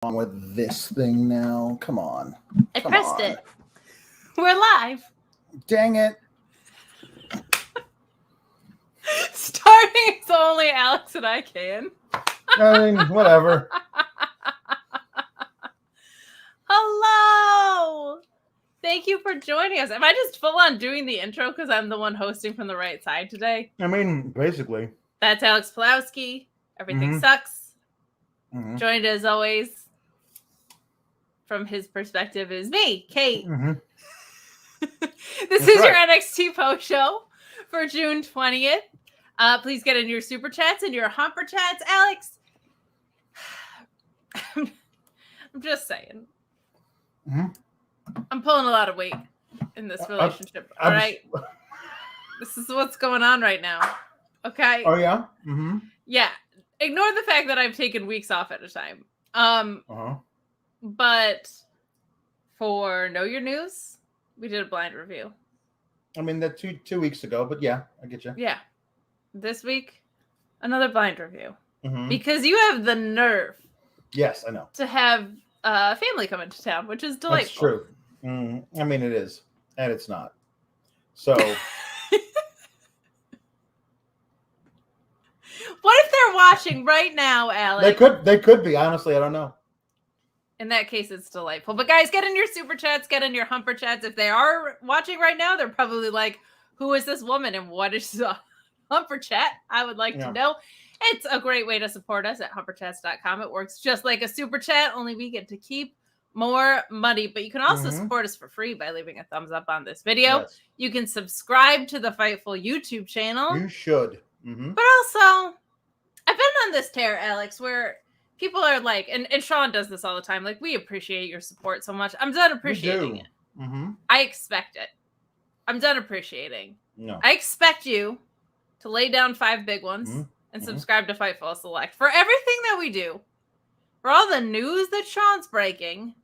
on with this thing now. Come on. I pressed it. We're live. Dang it. Starting so only Alex and I can. I mean, whatever. Hello. Thank you for joining us. Am I just full on doing the intro because I'm the one hosting from the right side today? I mean, basically. That's Alex Palowski. Everything sucks. Mm-hmm. Joined as always from his perspective is me, Kate. Mm-hmm. This is your NXT post show for June 20th. Please get in your super chats and your humper chats. Alex, I'm just saying. Mm-hmm. I'm pulling a lot of weight in this relationship. All right. This is what's going on right now. Okay. Oh, yeah? Mm-hmm. Yeah. Ignore the fact that I've taken weeks off at a time. But for Know Your News, we did a blind review. I mean, that two weeks ago, but yeah, I get you. Yeah. This week, another blind review. Mm-hmm. Because you have the nerve. Yes, I know. To have family come into town, which is delightful. That's true. I mean, it is. And it's not. So... What if they're watching right now, Alex? They could be. Honestly, I don't know. In that case, it's delightful. But guys, get in your super chats, get in your humper chats. If they are watching right now, they're probably like, who is this woman and what is a humper chat? I would like to know. It's a great way to support us at humperchats.com. It works just like a super chat, only we get to keep more money. But you can also support us for free by leaving a thumbs up on this video. Yes. You can subscribe to the Fightful YouTube channel. You should. But also... I've been on this tear, Alex, where people are like, and Sean does this all the time, like, we appreciate your support so much. I'm done appreciating it. Mm-hmm. I expect it. I'm done appreciating. No. I expect you to lay down 5 big ones and subscribe to Fightful Select for everything that we do, for all the news that Sean's breaking.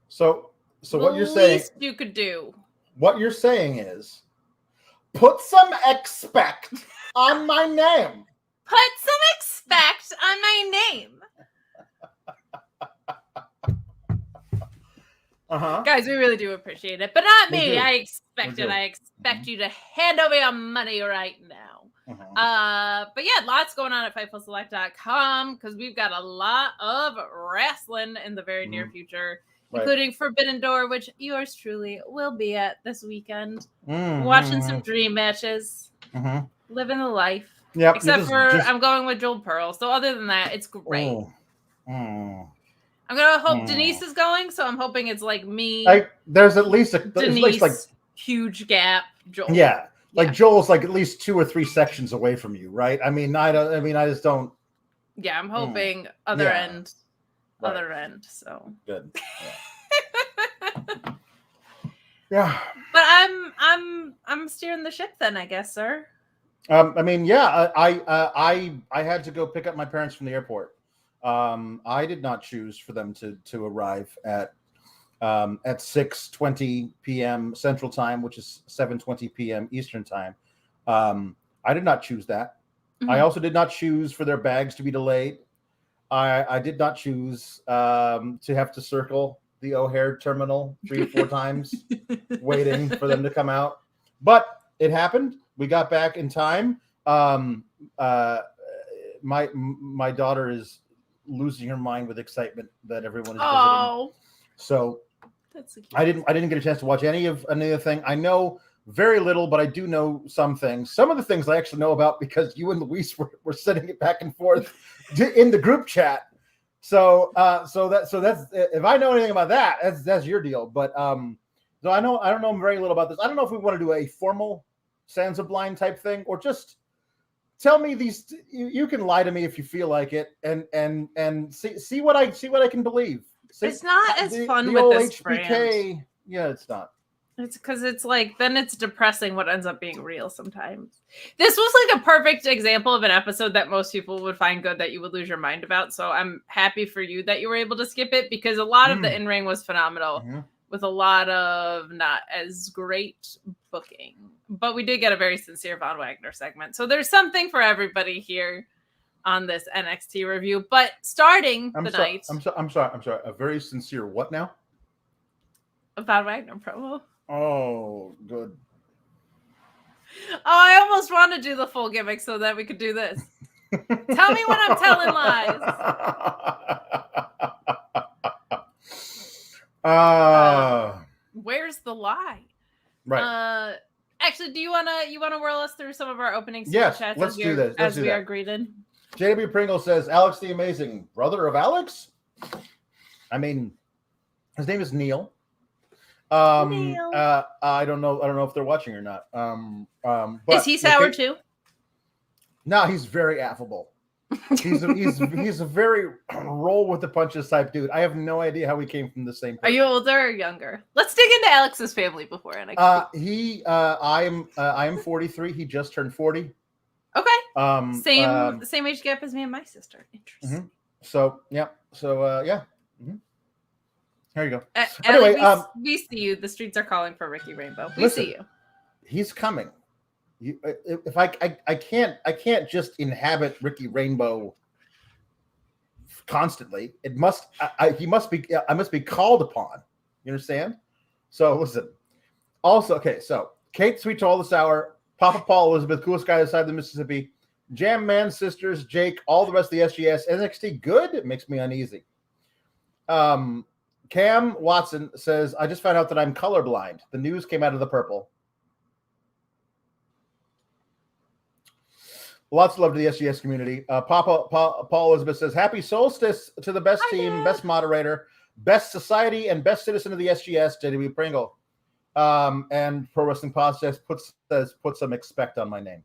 So what you're saying, least you could do. What you're saying is, put some expect on my name. Put some expect on my name. Guys, we really do appreciate it. But not me. I expect it. I expect you to hand over your money right now. But yeah, lots going on at FightfulSelect.com because we've got a lot of wrestling in the very near future, including Forbidden Door, which yours truly will be at this weekend. Watching some dream matches. Living the life. Yep, except for I'm going with Joel Pearl. So other than that, it's great. I'm gonna hope Denise is going, so I'm hoping it's like me. There's at least Denise, like huge gap. Joel. Yeah, like Joel's like at least 2 or 3 sections away from you, right? I just don't. Yeah, I'm hoping other end. So good. Yeah. But I'm steering the ship then, I guess, sir. I had to go pick up my parents from the airport. I did not choose for them to arrive at 6:20 p.m. Central Time, which is 7:20 p.m. Eastern Time. I did not choose that. I also did not choose for their bags to be delayed. I did not choose to have to circle the O'Hare terminal 3 or 4 times waiting for them to come out. But it happened. We got back in time. My daughter is losing her mind with excitement that everyone is visiting. So that's so cute. I didn't get a chance to watch any of the thing. I know very little, but I do know some things. Some of the things I actually know about because you and Luis were sending it back and forth in the group chat. So that's if I know anything about that, that's your deal. But so I don't know very little about this. I don't know if we want to do a formal Sansa blind type thing, or just tell me these. You can lie to me if you feel like it, and see what I can believe. It's not as fun with this HBK, brand. Yeah, it's not. It's because it's like then it's depressing what ends up being real sometimes. This was like a perfect example of an episode that most people would find good that you would lose your mind about. So I'm happy for you that you were able to skip it because a lot of the in-ring was phenomenal. With a lot of not as great booking. But we did get a very sincere Von Wagner segment. So there's something for everybody here. on this NXT review. But starting the night. I'm sorry. A very sincere what now? A Von Wagner promo. Oh, good. Oh, I almost want to do the full gimmick so that we could do this. Tell me when I'm telling lies. Where's the lie? Right. Actually, do you wanna whirl us through some of our opening chats? Let's do this. As we are greeted. JW Pringle says, Alex the Amazing, brother of Alex? I mean, his name is Neil. Neil. I don't know if they're watching or not. But is he sour too? No, he's very affable. He's a very roll with the punches type dude. I have no idea how we came from the same person. Are you older or younger? Let's dig into Alex's family before NXT. I am 43. He just turned 40. Okay. Same age gap as me and my sister. Interesting. Mm-hmm. So yeah. Mm-hmm. Here you go. Anyway, we see you. The streets are calling for Ricky Rainbow. We see you. He's coming. If I can't just inhabit Ricky Rainbow constantly. I must be called upon. You understand? So listen. Also, okay. So Kate, Sweet to All the Sour, Papa Paul, Elizabeth, coolest guy aside the Mississippi, Jam Man Sisters, Jake, all the rest of the SGS, NXT good. It makes me uneasy. Cam Watson says, I just found out that I'm colorblind. The news came out of the purple. Lots of love to the SGS community. Paul Elizabeth says, happy solstice to the best team, best moderator, best society, and best citizen of the SGS, JW Pringle. And Pro Wrestling Pod says, put some expect on my name.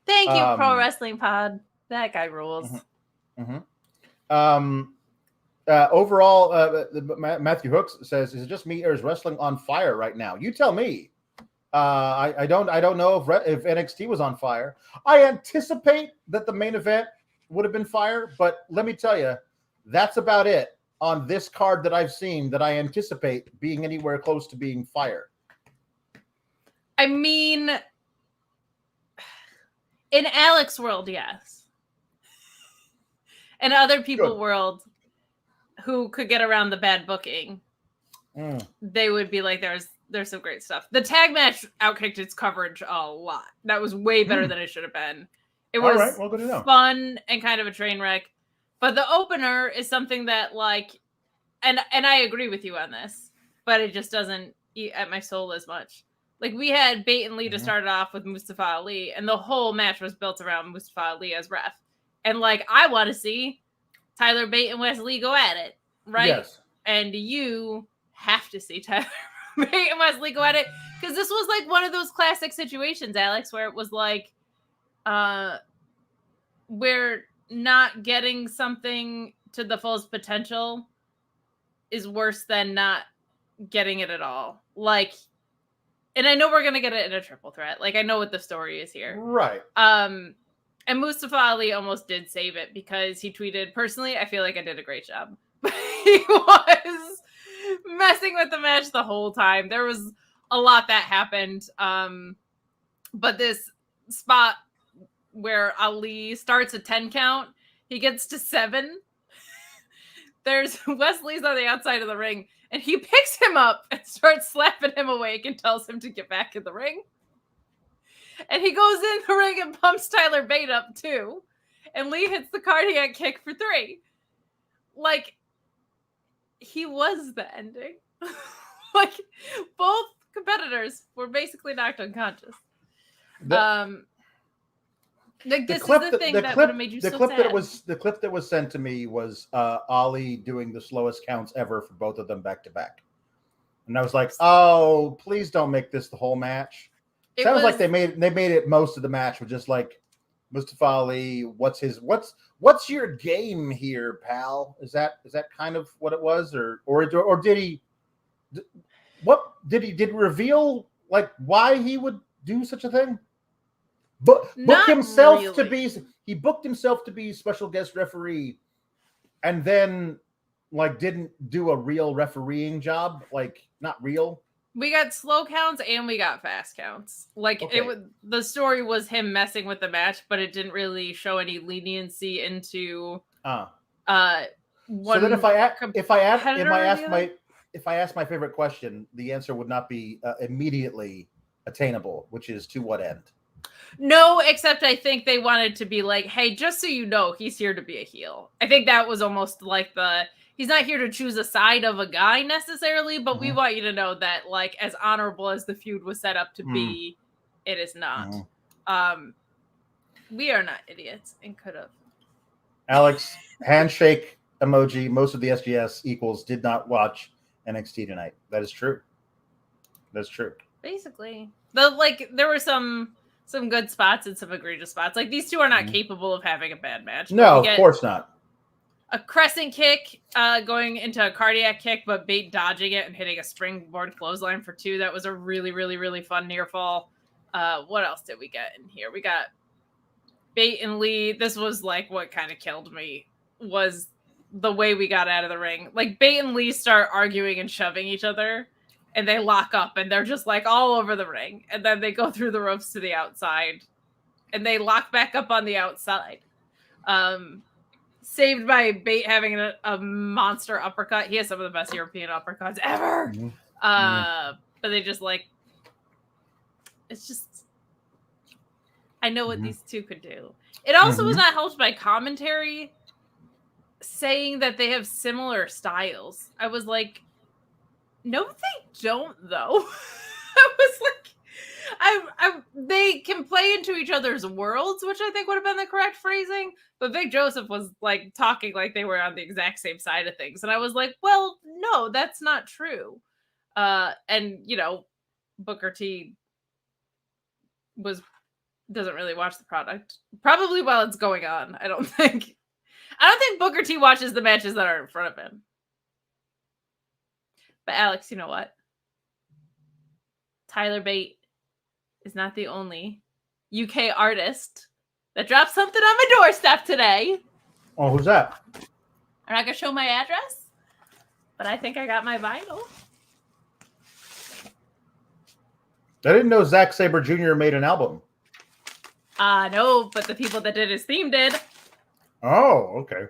Thank you, Pro Wrestling Pod. That guy rules. Mm-hmm. Overall, Matthew Hooks says, is it just me or is wrestling on fire right now? You tell me. I don't know if NXT was on fire. I anticipate that the main event would have been fire, but let me tell you, that's about it on this card that I've seen that I anticipate being anywhere close to being fire. I mean, in Alex's world, yes. In other people's world who could get around the bad booking, they would be like, there's some great stuff. The tag match outkicked its coverage a lot. That was way better than it should have been. It was fun and kind of a train wreck. But the opener is something that, like, and I agree with you on this, but it just doesn't eat at my soul as much. Like, we had Bate and Lita started off with Mustafa Ali, and the whole match was built around Mustafa Ali as ref. And, like, I want to see Tyler Bate and Wesley go at it, right? Yes. And you have to see Tyler Bate and Wesley go at it, because this was like one of those classic situations, Alex, where it was like, we're not getting something to the fullest potential is worse than not getting it at all. Like, and I know we're gonna get it in a triple threat. Like, I know what the story is here, right? And Mustafa Ali almost did save it because he tweeted, personally, I feel like I did a great job. He was messing with the match the whole time. There was a lot that happened. But this spot where Ali starts a 10 count, he gets to 7. There's Wesley's on the outside of the ring, and he picks him up and starts slapping him awake and tells him to get back in the ring. And he goes in the ring and pumps Tyler Bate up too. And Lee hits the cardiac kick for 3. Like, he was the ending. Like, both competitors were basically knocked unconscious. Like, this is the thing that would have made you so sad. The clip that was sent to me was Ali doing the slowest counts ever for both of them back to back. And I was like, oh, please don't make this the whole match. Sounds like they made it most of the match with just like Mustafa Ali. What's your game here, pal? Is that kind of what it was, or did he reveal like why he would do such a thing? Booked himself to be special guest referee, and then like didn't do a real refereeing job, like not real. We got slow counts and we got fast counts. Like the story was him messing with the match, but it didn't really show any leniency into. So then, if I ask my favorite question, the answer would not be immediately attainable, which is to what end? No, except I think they wanted to be like, hey, just so you know, he's here to be a heel. I think that was almost like he's not here to choose a side of a guy necessarily, but we want you to know that, like, as honorable as the feud was set up to be, it is not. We are not idiots and could have. Alex, handshake emoji. Most of the SGS equals did not watch NXT tonight. That is true. That's true. Basically, there were some good spots and some egregious spots. Like, these two are not capable of having a bad match. No, of course not. A crescent kick going into a cardiac kick, but Bate dodging it and hitting a springboard clothesline for 2. That was a really, really, really fun near fall. What else did we get in here? We got Bate and Lee. This was like what kind of killed me was the way we got out of the ring. Like, Bate and Lee start arguing and shoving each other, and they lock up, and they're just like all over the ring. And then they go through the ropes to the outside, and they lock back up on the outside. Saved by Bate having a monster uppercut. He has some of the best European uppercuts ever. But they just it's just, I know what these two could do. It also was not helped by commentary saying that they have similar styles. I was like, no, they don't, though. I was like, they can play into each other's worlds, which I think would have been the correct phrasing. But Vic Joseph was like talking like they were on the exact same side of things. And I was like, well, no, that's not true. And, you know, Booker T doesn't really watch the product. Probably while it's going on. I don't think Booker T watches the matches that are in front of him. But Alex, you know what? Tyler Bate is not the only UK artist that dropped something on my doorstep today. Oh, who's that? I'm not going to show my address, but I think I got my vinyl. I didn't know Zack Sabre Jr. made an album. No, but the people that did his theme did. Oh, okay.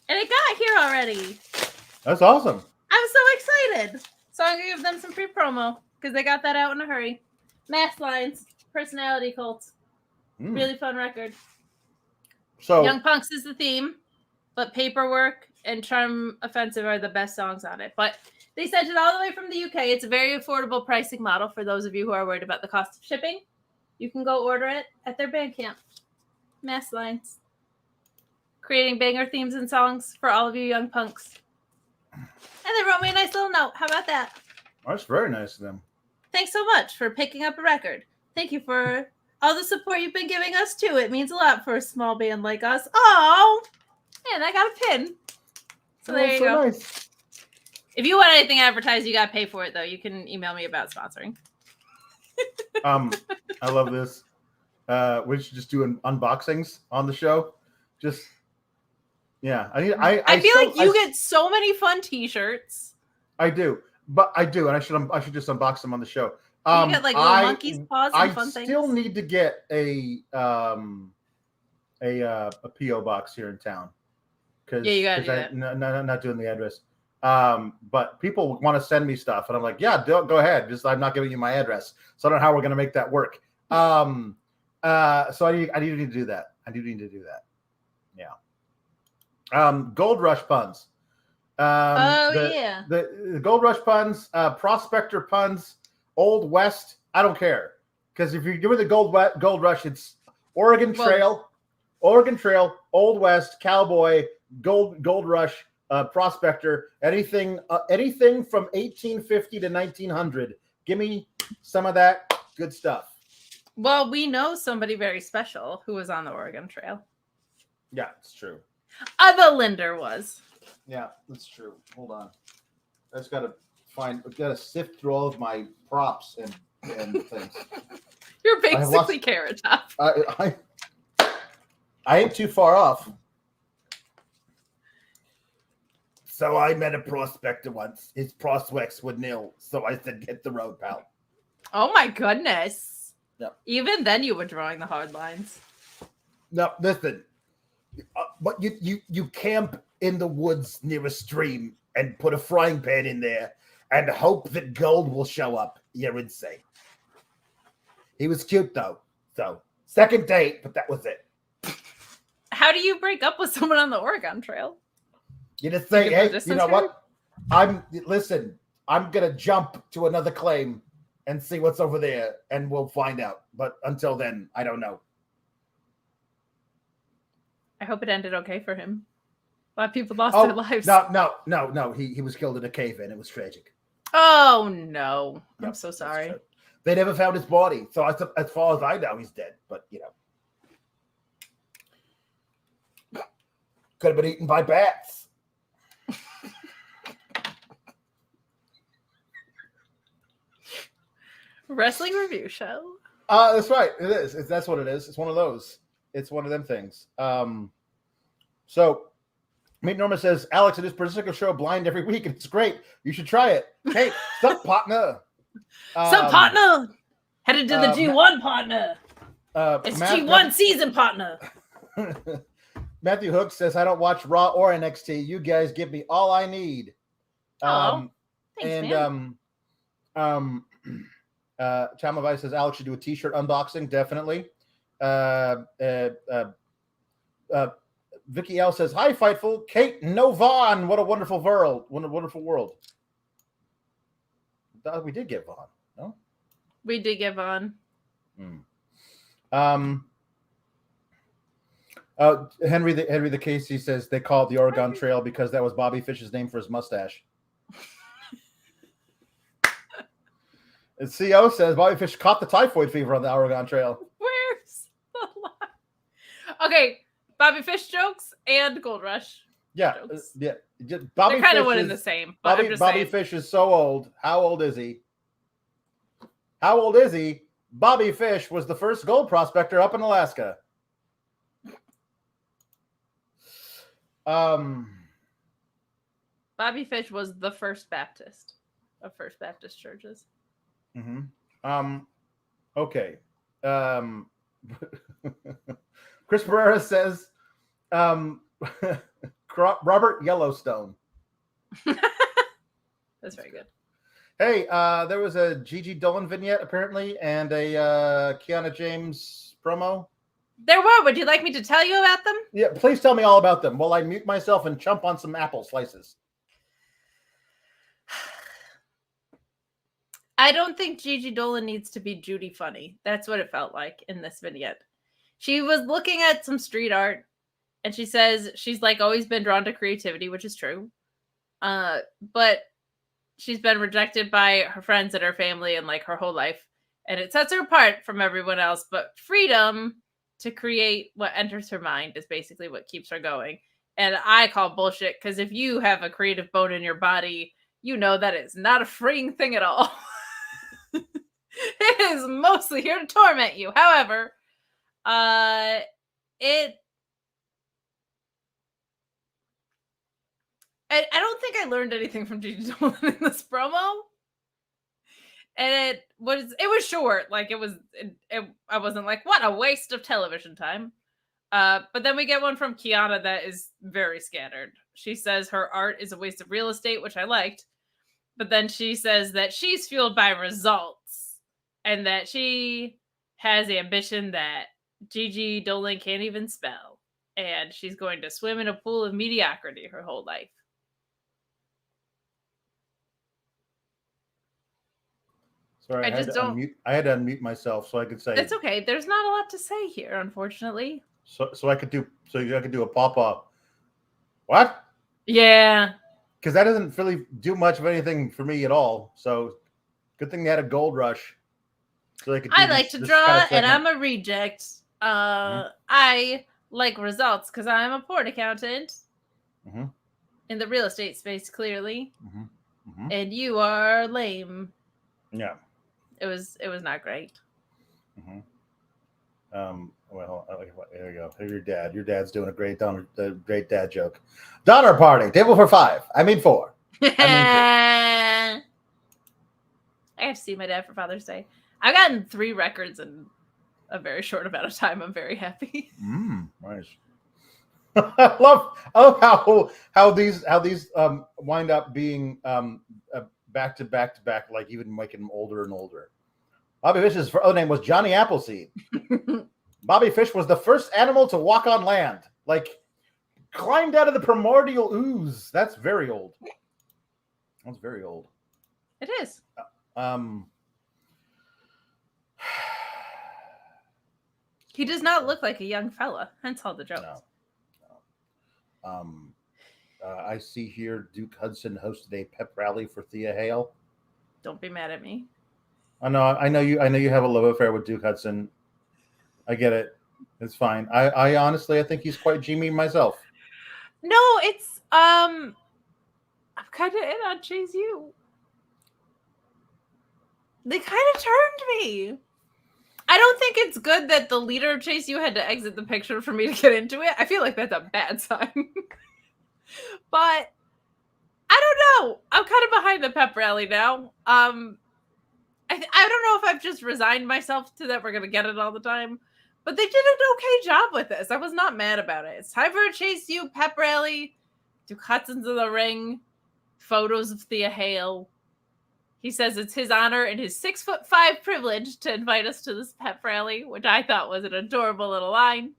And it got here already. That's awesome. I'm so excited. So I'm going to give them some free promo because they got that out in a hurry. Mass Lines, Personality Cults. Really fun record. So Young Punks is the theme, but Paperwork and Charm Offensive are the best songs on it. But they sent it all the way from the UK. It's a very affordable pricing model for those of you who are worried about the cost of shipping. You can go order it at their Bandcamp. Mass Lines. Creating banger themes and songs for all of you young punks. And they wrote me a nice little note. How about that? That's very nice of them. Thanks so much for picking up a record. Thank you for all the support you've been giving us, too. It means a lot for a small band like us. Oh, and I got a pin. So there you go. Nice. If you want anything advertised, you got to pay for it, though. You can email me about sponsoring. I love this. We should just do unboxings on the show. Just, yeah. I feel like you get so many fun T-shirts. I do, and I should just unbox them on the show. You get like little monkey's paws and fun things. I still need to get a PO box here in town. Yeah, you gotta do that. Not doing the address. But people want to send me stuff, and I'm like, yeah, go ahead. Just I'm not giving you my address, so I don't know how we're gonna make that work. So I need to do that. I do need to do that. Yeah. Gold Rush puns. The Gold Rush puns, Prospector puns, Old West. I don't care, because if you're doing the Gold Rush, it's Oregon Trail, Old West, Cowboy, Gold Rush, Prospector, anything from 1850 to 1900. Give me some of that good stuff. Well, we know somebody very special who was on the Oregon Trail. Yeah, it's true. The Linder was. Yeah, that's true. Hold on. I've got to sift through all of my props and things. You're basically Carrot Top. I ain't too far off. So I met a prospector once. His prospects were nil. So I said, hit the road, pal. Oh my goodness. Yep. Even then you were drawing the hard lines. No, listen. But you camp in the woods near a stream and put a frying pan in there and hope that gold will show up. You're insane. He was cute, though. So, second date, but that was it. How do you break up with someone on the Oregon Trail? You just say, hey, you know what? I'm going to jump to another claim and see what's over there, and we'll find out. But until then, I don't know. I hope it ended okay for him. A lot of people lost their lives. No. He was killed in a cave-in. It was tragic. Oh, no. Yep, I'm so sorry. They never found his body. So as far as I know, he's dead. But, could have been eaten by bats. Wrestling review show. That's right. It is. That's what it is. It's one of those. It's one of them things. So Meet Norma says, Alex, it is particular show blind every week, and it's great. You should try it. Hey, sup, partner? Sup, partner? Headed to the G1, partner. It's G1 season, partner. Matthew Hook says, I don't watch Raw or NXT. You guys give me all I need. Thanks, man. Chama Vice says, Alex should do a t-shirt unboxing. Definitely. Vicky L says, hi, Fightful. Kate Novan. What a wonderful world. What a wonderful world. We did get Vaughn, no? We did get Vaughn. Henry the Casey says they call it the Oregon Trail because that was Bobby Fish's name for his mustache. And CO says Bobby Fish caught the typhoid fever on the Oregon Trail. Where's the line? Okay, Bobby Fish jokes and Gold Rush. Yeah, jokes. Yeah. They're kind of one and the same. But Bobby Fish is so old. How old is he? Bobby Fish was the first gold prospector up in Alaska. Bobby Fish was the first Baptist of First Baptist churches. Okay. Chris Pereira says, Robert Yellowstone. That's very good. Hey, there was a Gigi Dolan vignette apparently, and a Kiana James promo. There were. Would you like me to tell you about them? Yeah, please tell me all about them while I mute myself and chomp on some apple slices. I don't think Gigi Dolan needs to be Judy funny. That's what it felt like in this vignette. She was looking at some street art, and she says she's like always been drawn to creativity, which is true. But she's been rejected by her friends and her family and like her whole life. And it sets her apart from everyone else. But freedom to create what enters her mind is basically what keeps her going. And I call bullshit because if you have a creative bone in your body, you know that it's not a freeing thing at all. It is mostly here to torment you. However, I don't think I learned anything from Gigi Dolan in this promo. And it was short. Like I wasn't like, what a waste of television time. But then we get one from Kiana that is very scattered. She says her art is a waste of real estate, which I liked. But then she says that she's fueled by results and that she has ambition that Gigi Dolan can't even spell. And she's going to swim in a pool of mediocrity her whole life. Sorry, I had to unmute myself so I could say. It's okay. There's not a lot to say here, unfortunately. So I could do a pop-up. What? Yeah. Because that doesn't really do much of anything for me at all. So good thing they had a Gold Rush. So they could. I like to draw, and I'm a reject. I like results because I'm a port accountant in the real estate space, clearly. And you are lame. Yeah. It was not great. Well, there you go. Your dad. Your dad's doing a great dad joke. Donner party. Table for 5. I mean 4. I have to see my dad for Father's Day. I've gotten 3 records in a very short amount of time. I'm very happy. Nice. I love how these wind up being back to back, like even making them older and older. Bobby Fish's other name was Johnny Appleseed. Bobby Fish was the first animal to walk on land, like climbed out of the primordial ooze. That's very old. That's very old. It is. He does not look like a young fella. Hence all the jokes. No. I see here Duke Hudson hosted a pep rally for Thea Hale. Don't be mad at me. I know you have a love affair with Duke Hudson. I get it. It's fine. I honestly, I think he's quite Jimmy myself. No, it's I'm kind of in on Chase U. They kind of turned me. I don't think it's good that the leader of Chase U had to exit the picture for me to get into it. I feel like that's a bad sign. But I don't know. I'm kind of behind the pep rally now. I don't know if I've just resigned myself to that we're going to get it all the time. But they did an okay job with this. I was not mad about it. It's time for a Chase U pep rally. Duke Hudson's in the ring. Photos of Thea Hale. He says it's his honor and his 6'5" privilege to invite us to this pep rally, which I thought was an adorable little line.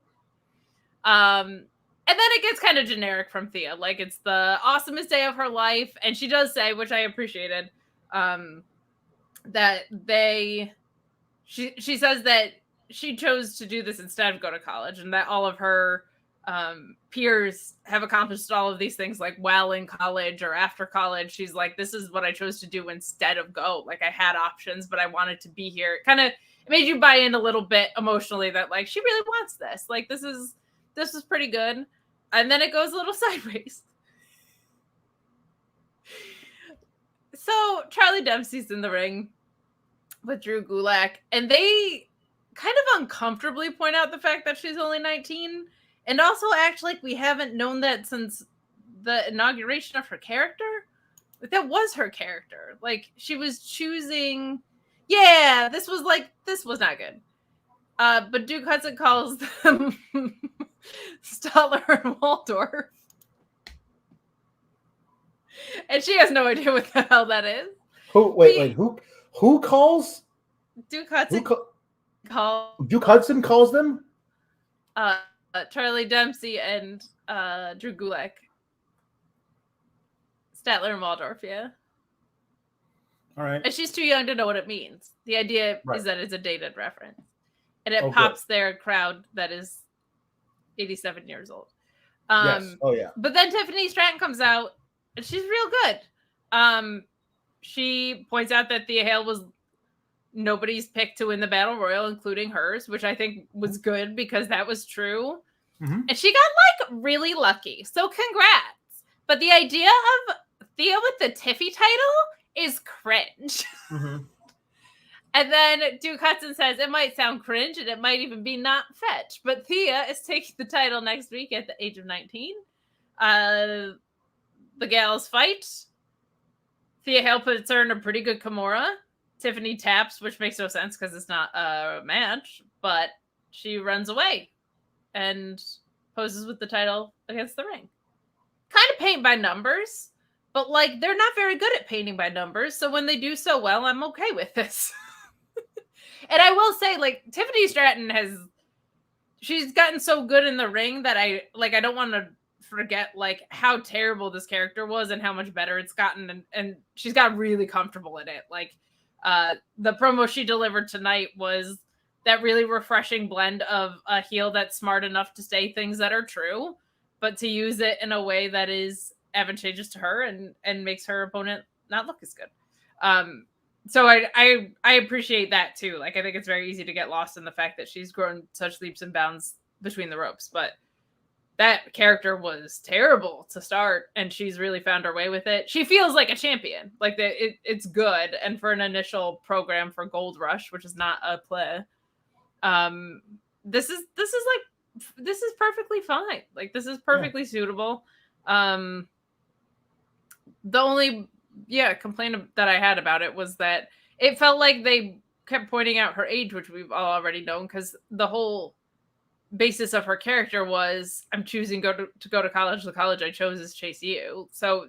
And then it gets kind of generic from Thea. Like, it's the awesomest day of her life. And she does say, which I appreciated, that she says that she chose to do this instead of go to college, and that all of her peers have accomplished all of these things like while in college or after college. She's like, this is what I chose to do instead of go. Like, I had options, but I wanted to be here. It made you buy in a little bit emotionally that like she really wants this. Like, this is pretty good. And then it goes a little sideways. So Charlie Dempsey's in the ring with Drew Gulak, and they kind of uncomfortably point out the fact that she's only 19, and also act like we haven't known that since the inauguration of her character. Like, that was her character. Like, she was choosing. Yeah, this was not good. But Duke Hudson calls them Stutler and Waldorf. And she has no idea what the hell that is. Who calls? Duke Hudson Duke Hudson calls them? Charlie Dempsey and Drew Gulak. Statler and Waldorf, yeah. All right. And she's too young to know what it means. The idea is that it's a dated reference. And it pops their crowd that is 87 years old. Yes. Oh, yeah. But then Tiffany Stratton comes out, and she's real good. She points out that Thea Hale was nobody's pick to win the Battle Royal, including hers, which I think was good because that was true. Mm-hmm. And she got, like, really lucky. So congrats. But the idea of Thea with the Tiffy title is cringe. Mm-hmm. And then Duke Hudson says it might sound cringe and it might even be not fetch, but Thea is taking the title next week at the age of 19. The gals fight. Thea Hale puts her in a pretty good Kimura. Tiffany taps, which makes no sense because it's not a match, but she runs away and poses with the title against the ring. Kind of paint by numbers, but like they're not very good at painting by numbers, so when they do so well, I'm okay with this. And I will say, like, Tiffany Stratton she's gotten so good in the ring that I don't want to forget, like, how terrible this character was and how much better it's gotten. And she's got really comfortable in it. Like, the promo she delivered tonight was that really refreshing blend of a heel that's smart enough to say things that are true, but to use it in a way that is advantageous to her and makes her opponent not look as good. So I appreciate that too. Like, I think it's very easy to get lost in the fact that she's grown such leaps and bounds between the ropes, but that character was terrible to start, and she's really found her way with it. She feels like a champion. Like, it's good, and for an initial program for Gold Rush, which is not a play, this is perfectly fine. Like, this is perfectly suitable. The only complaint that I had about it was that it felt like they kept pointing out her age, which we've all already known, because the whole basis of her character was, I'm choosing to go to college. The college I chose is Chase U. So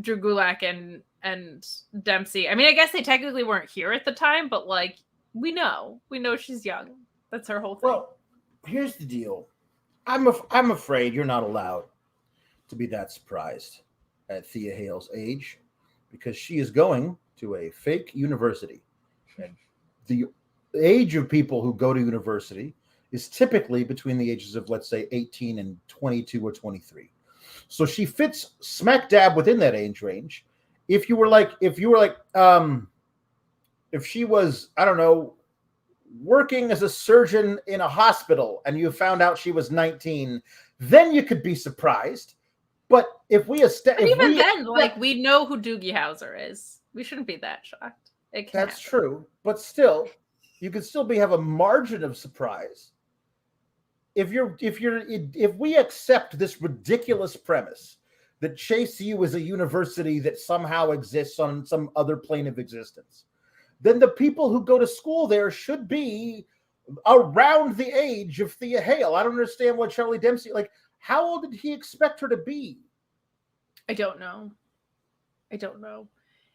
Drew Gulak and Dempsey, I mean, I guess they technically weren't here at the time, but like, we know she's young. That's her whole thing. Well, here's the deal. I'm afraid you're not allowed to be that surprised at Thea Hale's age, because she is going to a fake university. And the age of people who go to university is typically between the ages of, let's say, 18 and 22 or 23. So she fits smack dab within that age range. If she was, I don't know, working as a surgeon in a hospital and you found out she was 19, then you could be surprised. But if we we know who Doogie Howser is. We shouldn't be that shocked. That's true, but still, you could still have a margin of surprise. If we accept this ridiculous premise that Chase U is a university that somehow exists on some other plane of existence, then the people who go to school there should be around the age of Thea Hale. I don't understand what Charlie Dempsey, like, how old did he expect her to be? I don't know.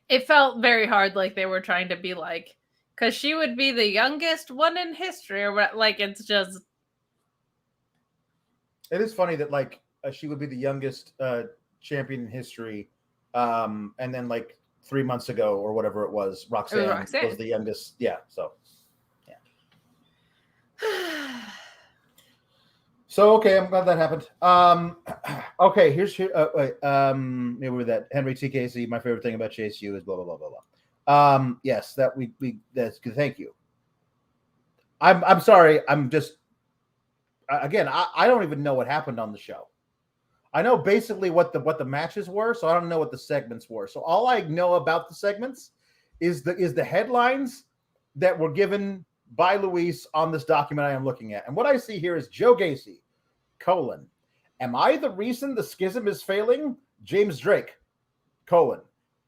It felt very hard, like they were trying to be like, because she would be the youngest one in history, or like, it's just. It is funny that like she would be the youngest champion in history, and then like 3 months ago or whatever it was, Roxanne was the youngest. Yeah, so yeah. So okay, I'm glad that happened. Okay, maybe with that Henry T. Casey. My favorite thing about Chase U is blah blah blah blah blah. Yes, that that's good. Thank you. I'm sorry. I'm just again. I don't even know what happened on the show. I know basically what the matches were, so I don't know what the segments were. So all I know about the segments is the headlines that were given by Luis on this document I am looking at. And what I see here is Joe Gacy, am I the reason the schism is failing? James Drake,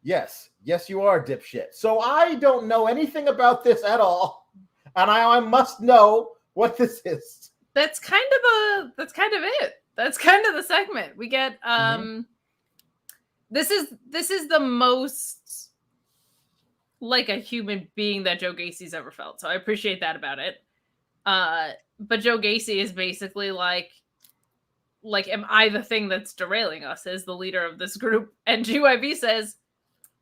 yes, you are, dipshit. So I don't know anything about this at all, and I must know what this is. That's kind of it. That's kind of the segment. We get this is the most like a human being that Joe Gacy's ever felt. So I appreciate that about it. But Joe Gacy is basically like, am I the thing that's derailing us as the leader of this group? And GYV says,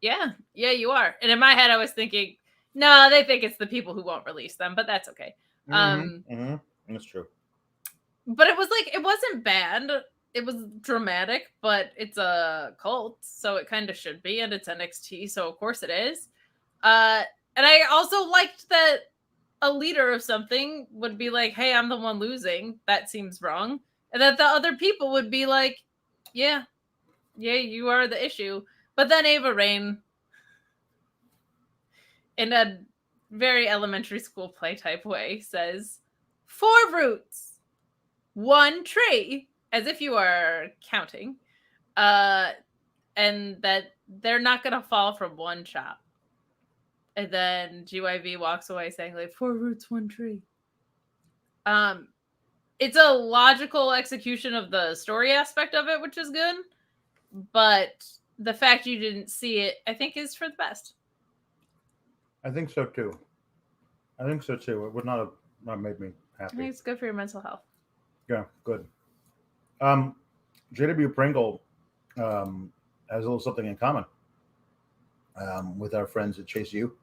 yeah, you are. And in my head, I was thinking, no, they think it's the people who won't release them, but that's okay. That's true. But it was like, it wasn't bad. It was dramatic, but it's a cult, so it kind of should be, and it's NXT, so of course it is. And I also liked that a leader of something would be like, hey, I'm the one losing. That seems wrong. And that the other people would be like, yeah, you are the issue. But then Ava Raine, in a very elementary school play type way, says, 4 roots, 1 tree, as if you are counting, and that they're not going to fall from 1 chop. And then GYV walks away saying, like, 4 roots, 1 tree. It's a logical execution of the story aspect of it, which is good. But the fact you didn't see it, I think, is for the best. I think so, too. It would not have made me happy. I think it's good for your mental health. Yeah, good. JW Pringle has a little something in common with our friends at Chase U.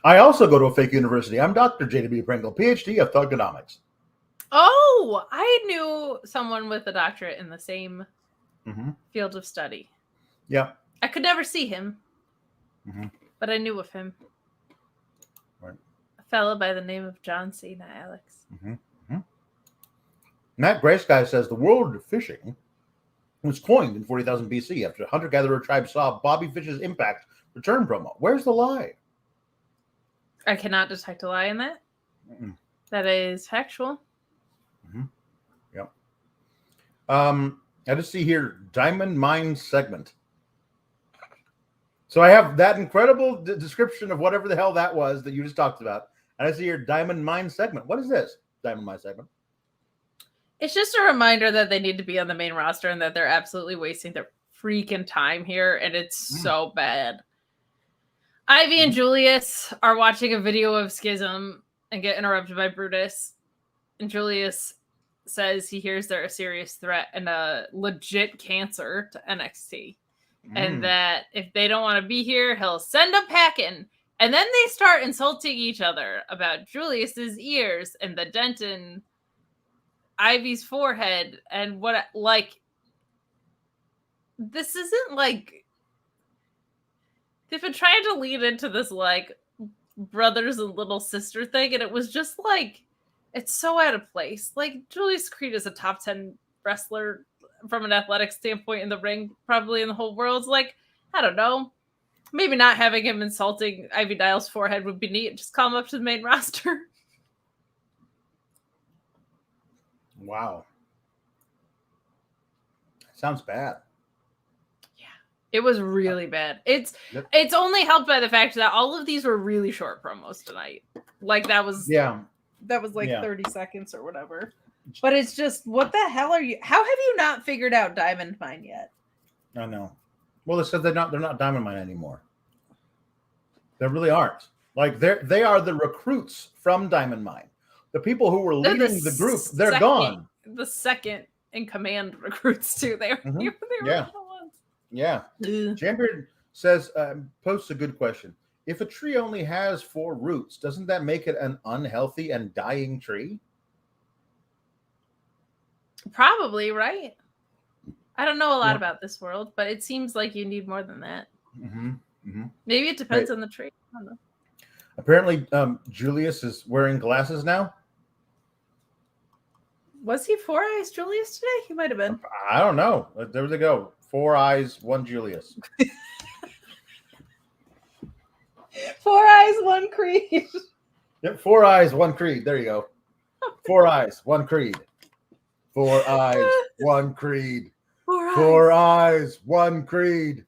I also go to a fake university. I'm Dr. JW Pringle, PhD of thugonomics. Oh, I knew someone with a doctorate in the same field of study. Yeah. I could never see him, but I knew of him. Right. A fellow by the name of John Cena, Alex. Matt Graysky says the word of fishing was coined in 40,000 BC after hunter-gatherer tribes saw Bobby Fish's Impact return promo. Where's the lie? I cannot detect a lie in that. That is factual. Mm-hmm. Yep. I just see here Diamond Mine segment. So I have that incredible description of whatever the hell that was that you just talked about. And I see your Diamond Mine segment. What is this Diamond Mine segment? It's just a reminder that they need to be on the main roster and that they're absolutely wasting their freaking time here. And it's so bad. Ivy and Julius are watching a video of Schism and get interrupted by Brutus. And Julius says he hears they're a serious threat and a legit cancer to NXT. And that if they don't want to be here, he'll send them packing. And then they start insulting each other about Julius's ears and the dent in Ivy's forehead. And what, like, this isn't like, they've been trying to lead into this, like, brothers and little sister thing. And it was just like, it's so out of place. Like, Julius Creed is a top 10 wrestler from an athletic standpoint in the ring, probably in the whole world. Like, I don't know. Maybe not having him insulting Ivy Dial's forehead would be neat. Just call him up to the main roster. Wow. Sounds bad. Yeah. It was really bad. It's only helped by the fact that all of these were really short promos tonight. Like that was like 30 seconds or whatever. But it's just, what the hell are you? How have you not figured out Diamond Mine yet? I know. Well, they said they're not Diamond Mine anymore. They really aren't. Like they are the recruits from Diamond Mine. The people who were leading the group, they're gone. The second in command recruits too. They were the ones. Yeah. Jambeard says, posts a good question. If a tree only has 4 roots, doesn't that make it an unhealthy and dying tree? Probably, right? I don't know a lot about this world, but it seems like you need more than that. Maybe it depends on the tree. I don't know. Apparently, Julius is wearing glasses now. Was he 4 Eyes Julius today? He might have been. I don't know. There they go. 4 Eyes, 1 Julius. 4 Eyes, 1 Creed. Yep, 4 Eyes, 1 Creed. There you go. 4 Eyes, 1 Creed. 4 Eyes, 1 Creed. 4 Eyes, 1 Creed.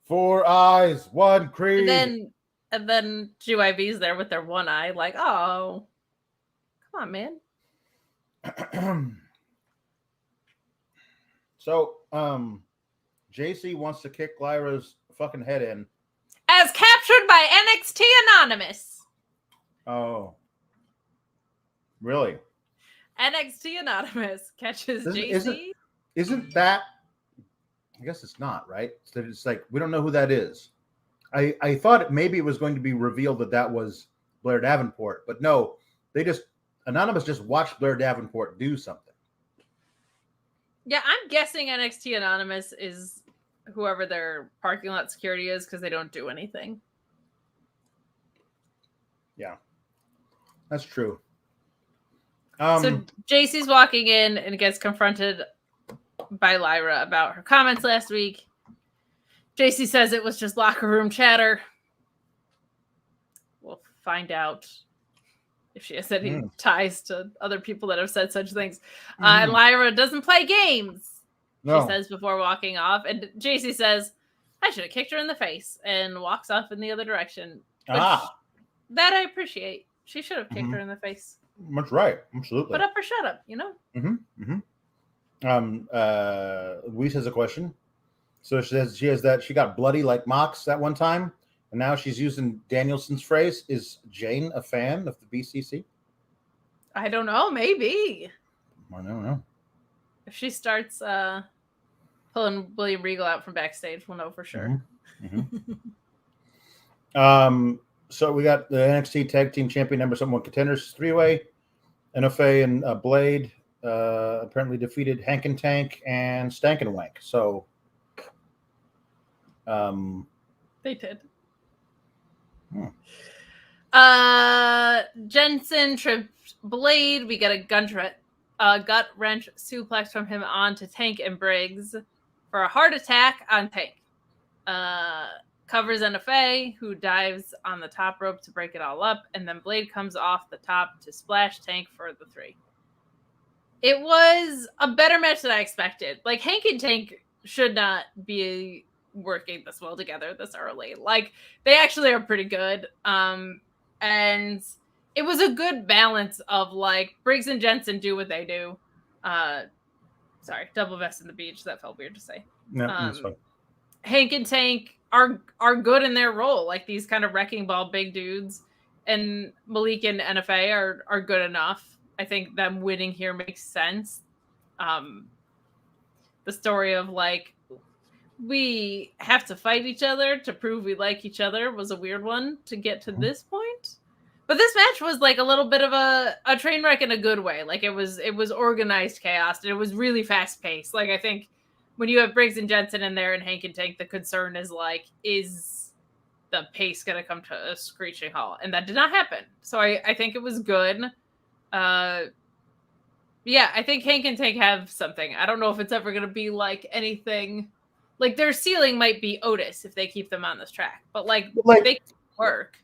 4 Eyes, 1 Creed. And then GYV's there with their 1 eye, like, oh, come on, man. So, JC wants to kick Lyra's fucking head in. As captured by NXT Anonymous. Oh. Really? NXT Anonymous catches JC. Isn't that? I guess it's not, right? It's like we don't know who that is. I thought maybe it was going to be revealed that was Blair Davenport, but no, Anonymous just watched Blair Davenport do something. Yeah, I'm guessing NXT Anonymous is whoever their parking lot security is because they don't do anything. Yeah, that's true. So JC's walking in and gets confronted by Lyra about her comments last week. JC says it was just locker room chatter. We'll find out if she has any ties to other people that have said such things. And Lyra doesn't play games, she says before walking off. And JC says, I should have kicked her in the face, and walks off in the other direction. That I appreciate. She should have kicked her in the face. That's right. Absolutely. Put up or shut up, you know? Louise has a question. So she says she got bloody like Mox that one time, and now she's using Danielson's phrase. Is Jane a fan of the BCC? I don't know. Maybe. I don't know. If she starts pulling William Regal out from backstage, we'll know for sure. So we got the NXT Tag Team Champion number 1 contenders 3-way. Enofe and Blade apparently defeated Hank and Tank and Stank and Wank. So they did. Jensen tripped Blade. We get a gut wrench suplex from him onto Tank and Briggs for a heart attack on Tank. covers Enofe, who dives on the top rope to break it all up, and then Blade comes off the top to splash Tank for the 3. It was a better match than I expected. Like, Hank and Tank should not be working this well together this early. Like, they actually are pretty good. And it was a good balance of, like, Briggs and Jensen do what they do. Sorry, double vest in the beach. That felt weird to say. No, that's fine. Hank and Tank are good in their role, like these kind of wrecking ball big dudes, and Malik and Enofe are good enough. I think them winning here makes sense. The story of like we have to fight each other to prove we like each other was a weird one to get to this point. But this match was like a little bit of a train wreck in a good way. Like it was organized chaos and it was really fast paced. Like I think when you have Briggs and Jensen in there and Hank and Tank, the concern is like, is the pace going to come to a screeching halt? And that did not happen. So I think it was good. Yeah, I think Hank and Tank have something. I don't know if it's ever going to be like anything. Like their ceiling might be Otis if they keep them on this track. But like they can work.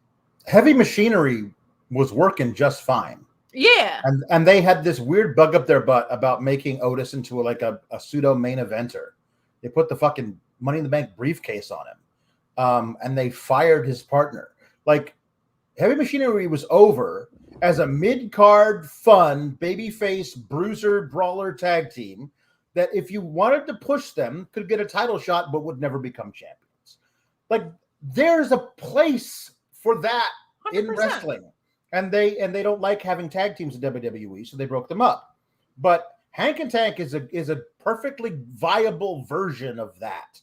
Heavy Machinery was working just fine. Yeah. And they had this weird bug up their butt about making Otis into a pseudo main eventer. They put the fucking Money in the Bank briefcase on him. And they fired his partner. Like Heavy Machinery was over as a mid-card fun babyface bruiser brawler tag team that if you wanted to push them could get a title shot but would never become champions. Like there's a place for that 100%. In wrestling. And they don't like having tag teams in WWE, so they broke them up. But Hank and Tank is a perfectly viable version of that.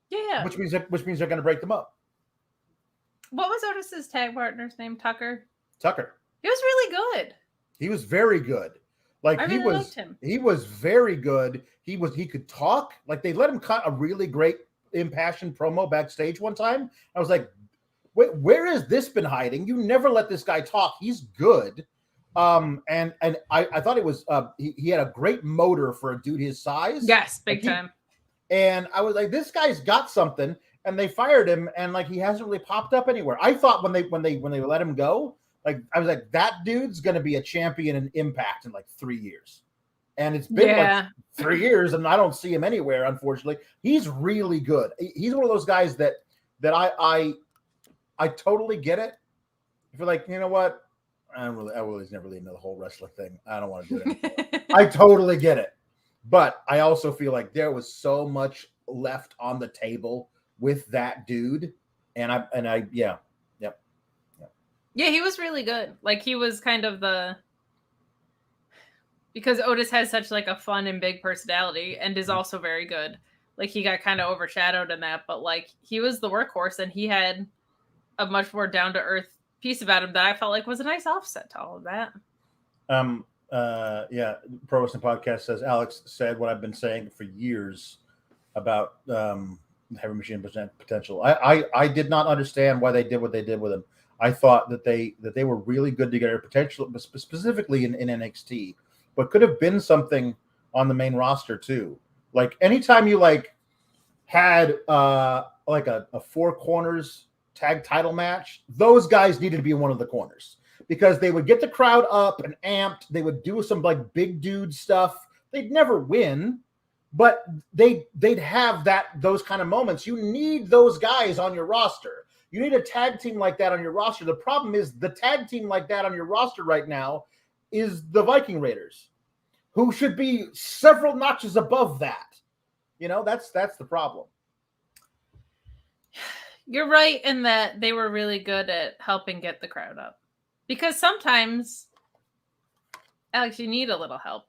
Yeah. Which means they're going to break them up. What was Otis's tag partner's name? Tucker. He was really good. He was very good. Like I really liked him. He was very good. He could talk. Like they let him cut a really great impassioned promo backstage one time. I was like, where has this been hiding? You never let this guy talk. He's good. And I thought it was he had a great motor for a dude his size. Yes, big time. And I was like, this guy's got something. And they fired him, and like he hasn't really popped up anywhere. I thought when they let him go, like I was like, that dude's gonna be a champion in Impact in like 3 years. And it's been like 3 years, and I don't see him anywhere, unfortunately. He's really good. He's one of those guys that I totally get it. If you're like, you know what? I was never really into the whole wrestling thing. I don't want to do it anymore. I totally get it. But I also feel like there was so much left on the table with that dude. Yeah, he was really good. Like he was kind of because Otis has such like a fun and big personality and is also very good. Like he got kind of overshadowed in that, but like he was the workhorse and he had a much more down to earth piece about him that I felt like was a nice offset to all of that. Yeah. Pro Wrestling Podcast says Alex said what I've been saying for years about Heavy Machine potential. I did not understand why they did what they did with him. I thought that they were really good together, potential specifically in NXT, but could have been something on the main roster too. Like anytime you like had like a four corners tag title match, those guys needed to be in one of the corners because they would get the crowd up and amped. They would do some like big dude stuff. They'd never win, but they'd have those kind of moments. You need those guys on your roster. You need a tag team like that on your roster. The problem is the tag team like that on your roster right now is the Viking Raiders, who should be several notches above that. You know, that's the problem. You're right in that they were really good at helping get the crowd up. Because sometimes, Alex, you need a little help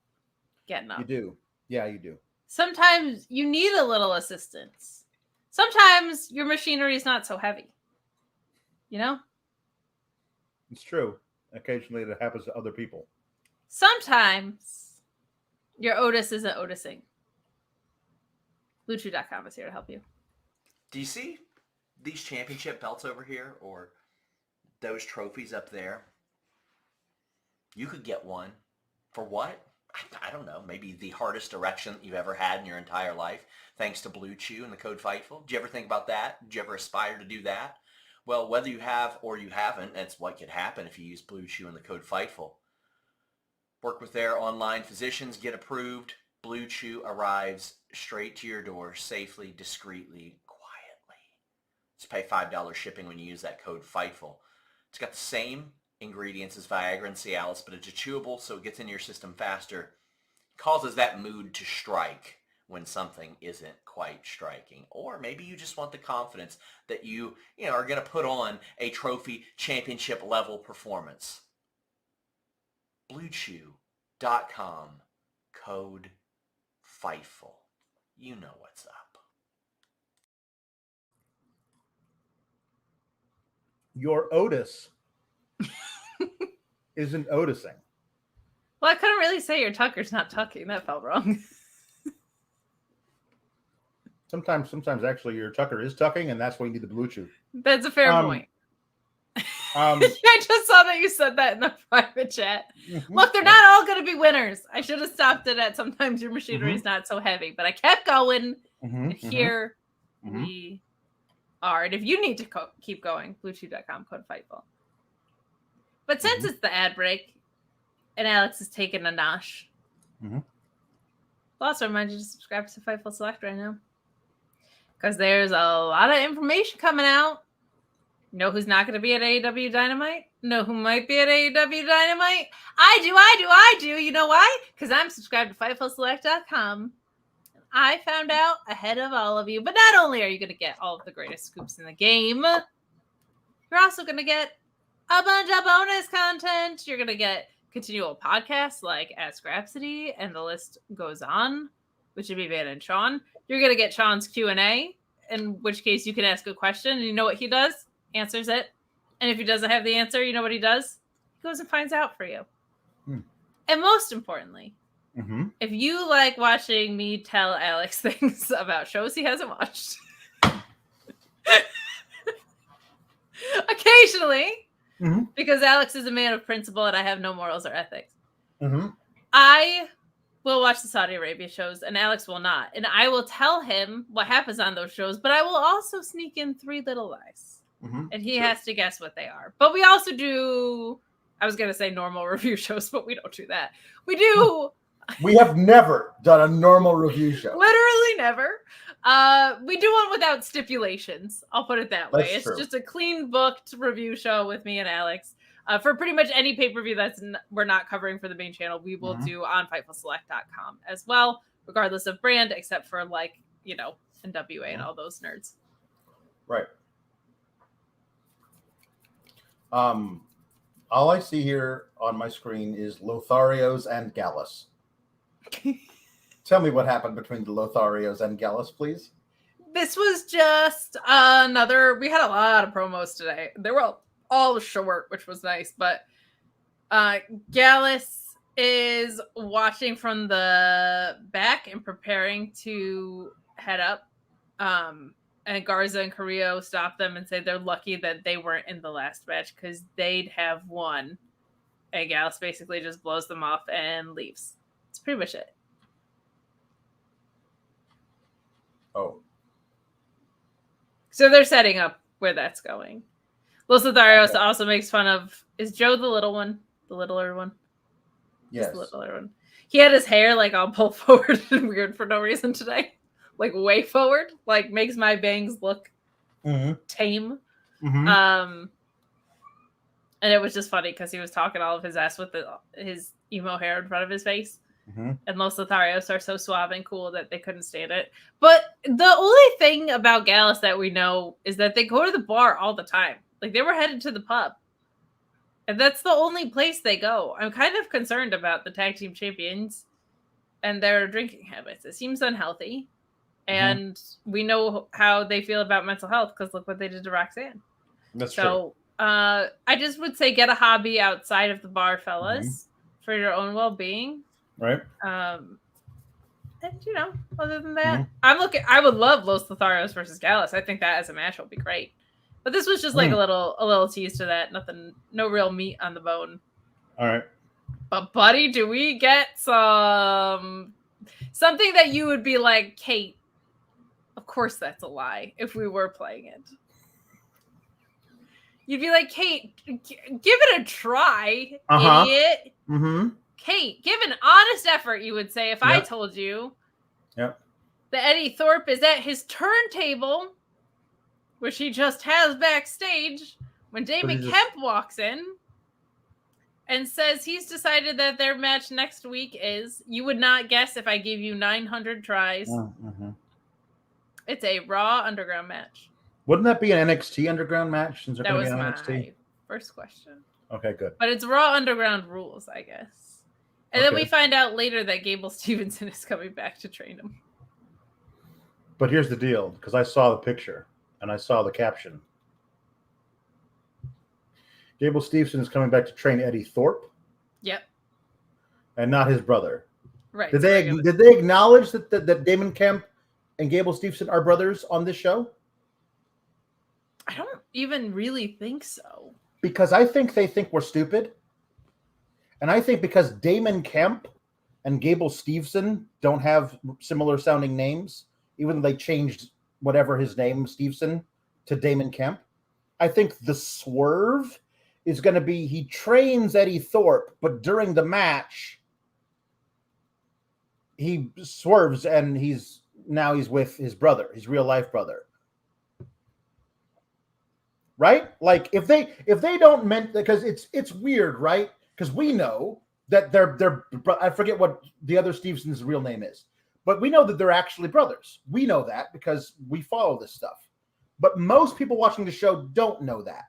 getting up. You do. Yeah, you do. Sometimes you need a little assistance. Sometimes your machinery is not so heavy. You know? It's true. Occasionally it happens to other people. Sometimes your Otis isn't Otising. Bluechew.com is here to help you. Do you see these championship belts over here or those trophies up there? You could get one for what? I don't know, maybe the hardest erection that you've ever had in your entire life, thanks to Bluechew and the code Fightful. Did you ever think about that? Did you ever aspire to do that? Well, whether you have or you haven't, that's what could happen if you use Bluechew and the code Fightful. Work with their online physicians, get approved. Bluechew arrives straight to your door, safely, discreetly, quietly. Just pay $5 shipping when you use that code Fightful. It's got the same ingredients as Viagra and Cialis, but it's a chewable, so it gets into your system faster. Causes that mood to strike when something isn't quite striking. Or maybe you just want the confidence that you are going to put on a trophy championship level performance. Bluechew.com, code Fightful. You know what's up. Your Otis isn't Otising. Well, I couldn't really say your Tucker's not tucking. That felt wrong. Sometimes actually your Tucker is tucking, and that's why you need the Bluechew. That's a fair point. I just saw that you said that in the private chat. Look, they're not all going to be winners. I should have stopped it at sometimes your machinery is not so heavy, but I kept going, and here we are. And if you need to keep going, Bluechew.com, code Fightful. But since it's the ad break, and Alex is taking a nosh, I'll also remind you to subscribe to Fightful Select right now. Because there's a lot of information coming out. Know who's not going to be at AEW Dynamite? Know who might be at AEW Dynamite? I do. You know why? Because I'm subscribed to FightfulSelect.com. I found out ahead of all of you. But not only are you going to get all of the greatest scoops in the game, you're also going to get a bunch of bonus content. You're going to get continual podcasts like Ask Rhapsody, and the list goes on, which would be Van and Sean. You're going to get Sean's Q&A, in which case you can ask a question, and you know what he does? Answers it. And if he doesn't have the answer, you know what he does? He goes and finds out for you. And most importantly, if you like watching me tell Alex things about shows he hasn't watched, occasionally, because Alex is a man of principle and I have no morals or ethics, I will watch the Saudi Arabia shows and Alex will not. And I will tell him what happens on those shows, but I will also sneak in 3 little lies. And he has to guess what they are. But we also do, I was going to say normal review shows, but we don't do that. We do. We have never done a normal review show. Literally never. We do one without stipulations. I'll put it that way. It's just a clean booked review show with me and Alex. For pretty much any pay-per-view that's we're not covering for the main channel, we will do on FightfulSelect.com as well, regardless of brand, except for NWA and all those nerds. Right. All I see here on my screen is Lotharios and Gallus. Tell me what happened between the Lotharios and Gallus, please. This was just another. We had a lot of promos today. They were all short, which was nice. But Gallus is watching from the back and preparing to head up. And Garza and Carrillo stop them and say they're lucky that they weren't in the last match because they'd have won. And Gallus basically just blows them off and leaves. That's pretty much it. Oh. So they're setting up where that's going. Los Lotharios also makes fun of, is Joe the little one? The littler one? Yes. The littler one. He had his hair all pulled forward and weird for no reason today. Way forward, makes my bangs look tame. And it was just funny because he was talking all of his ass with his emo hair in front of his face. And Los Lotharios are so suave and cool that they couldn't stand it. But the only thing about Gallus that we know is that they go to the bar all the time. They were headed to the pub. And that's the only place they go. I'm kind of concerned about the tag team champions and their drinking habits. It seems unhealthy. And we know how they feel about mental health because look what they did to Roxanne. That's true. I just would say get a hobby outside of the bar, fellas, for your own well-being. Right. And other than that, I would love Los Lotharios versus Gallus. I think that as a match will be great. But this was just a little tease to that. Nothing, no real meat on the bone. All right. But buddy, do we get something that you would be like, Kate, of course that's a lie if we were playing it. You'd be like, Kate, give it a try, idiot. Mm-hmm. Kate, give an honest effort, you would say, if I told you that Eddie Thorpe is at his turntable, which he just has backstage, when Damon Kemp walks in and says he's decided that their match next week is, you would not guess if I gave you 900 tries. Mm-hmm. It's a Raw Underground match. Wouldn't that be an NXT Underground match? Since that was my first question. Okay, good. But it's Raw Underground rules, I guess. And then we find out later that Gable Stevenson is coming back to train him. But here's the deal, because I saw the picture and I saw the caption. Gable Stevenson is coming back to train Eddie Thorpe. Yep. And not his brother. Right. Did they acknowledge that Damon Kemp and Gable Stevenson are brothers on this show? I don't even really think so. Because I think they think we're stupid. And I think because Damon Kemp and Gable Stevenson don't have similar sounding names, even though they changed whatever his name, Stevenson, to Damon Kemp, I think the swerve is going to be he trains Eddie Thorpe, but during the match, he swerves and he's with his brother, his real life brother. Right? Like if they don't meant, because it's weird, right? Because we know that they're I forget what the other Stevenson's real name is, but we know that they're actually brothers. We know that because we follow this stuff. But most people watching the show don't know that.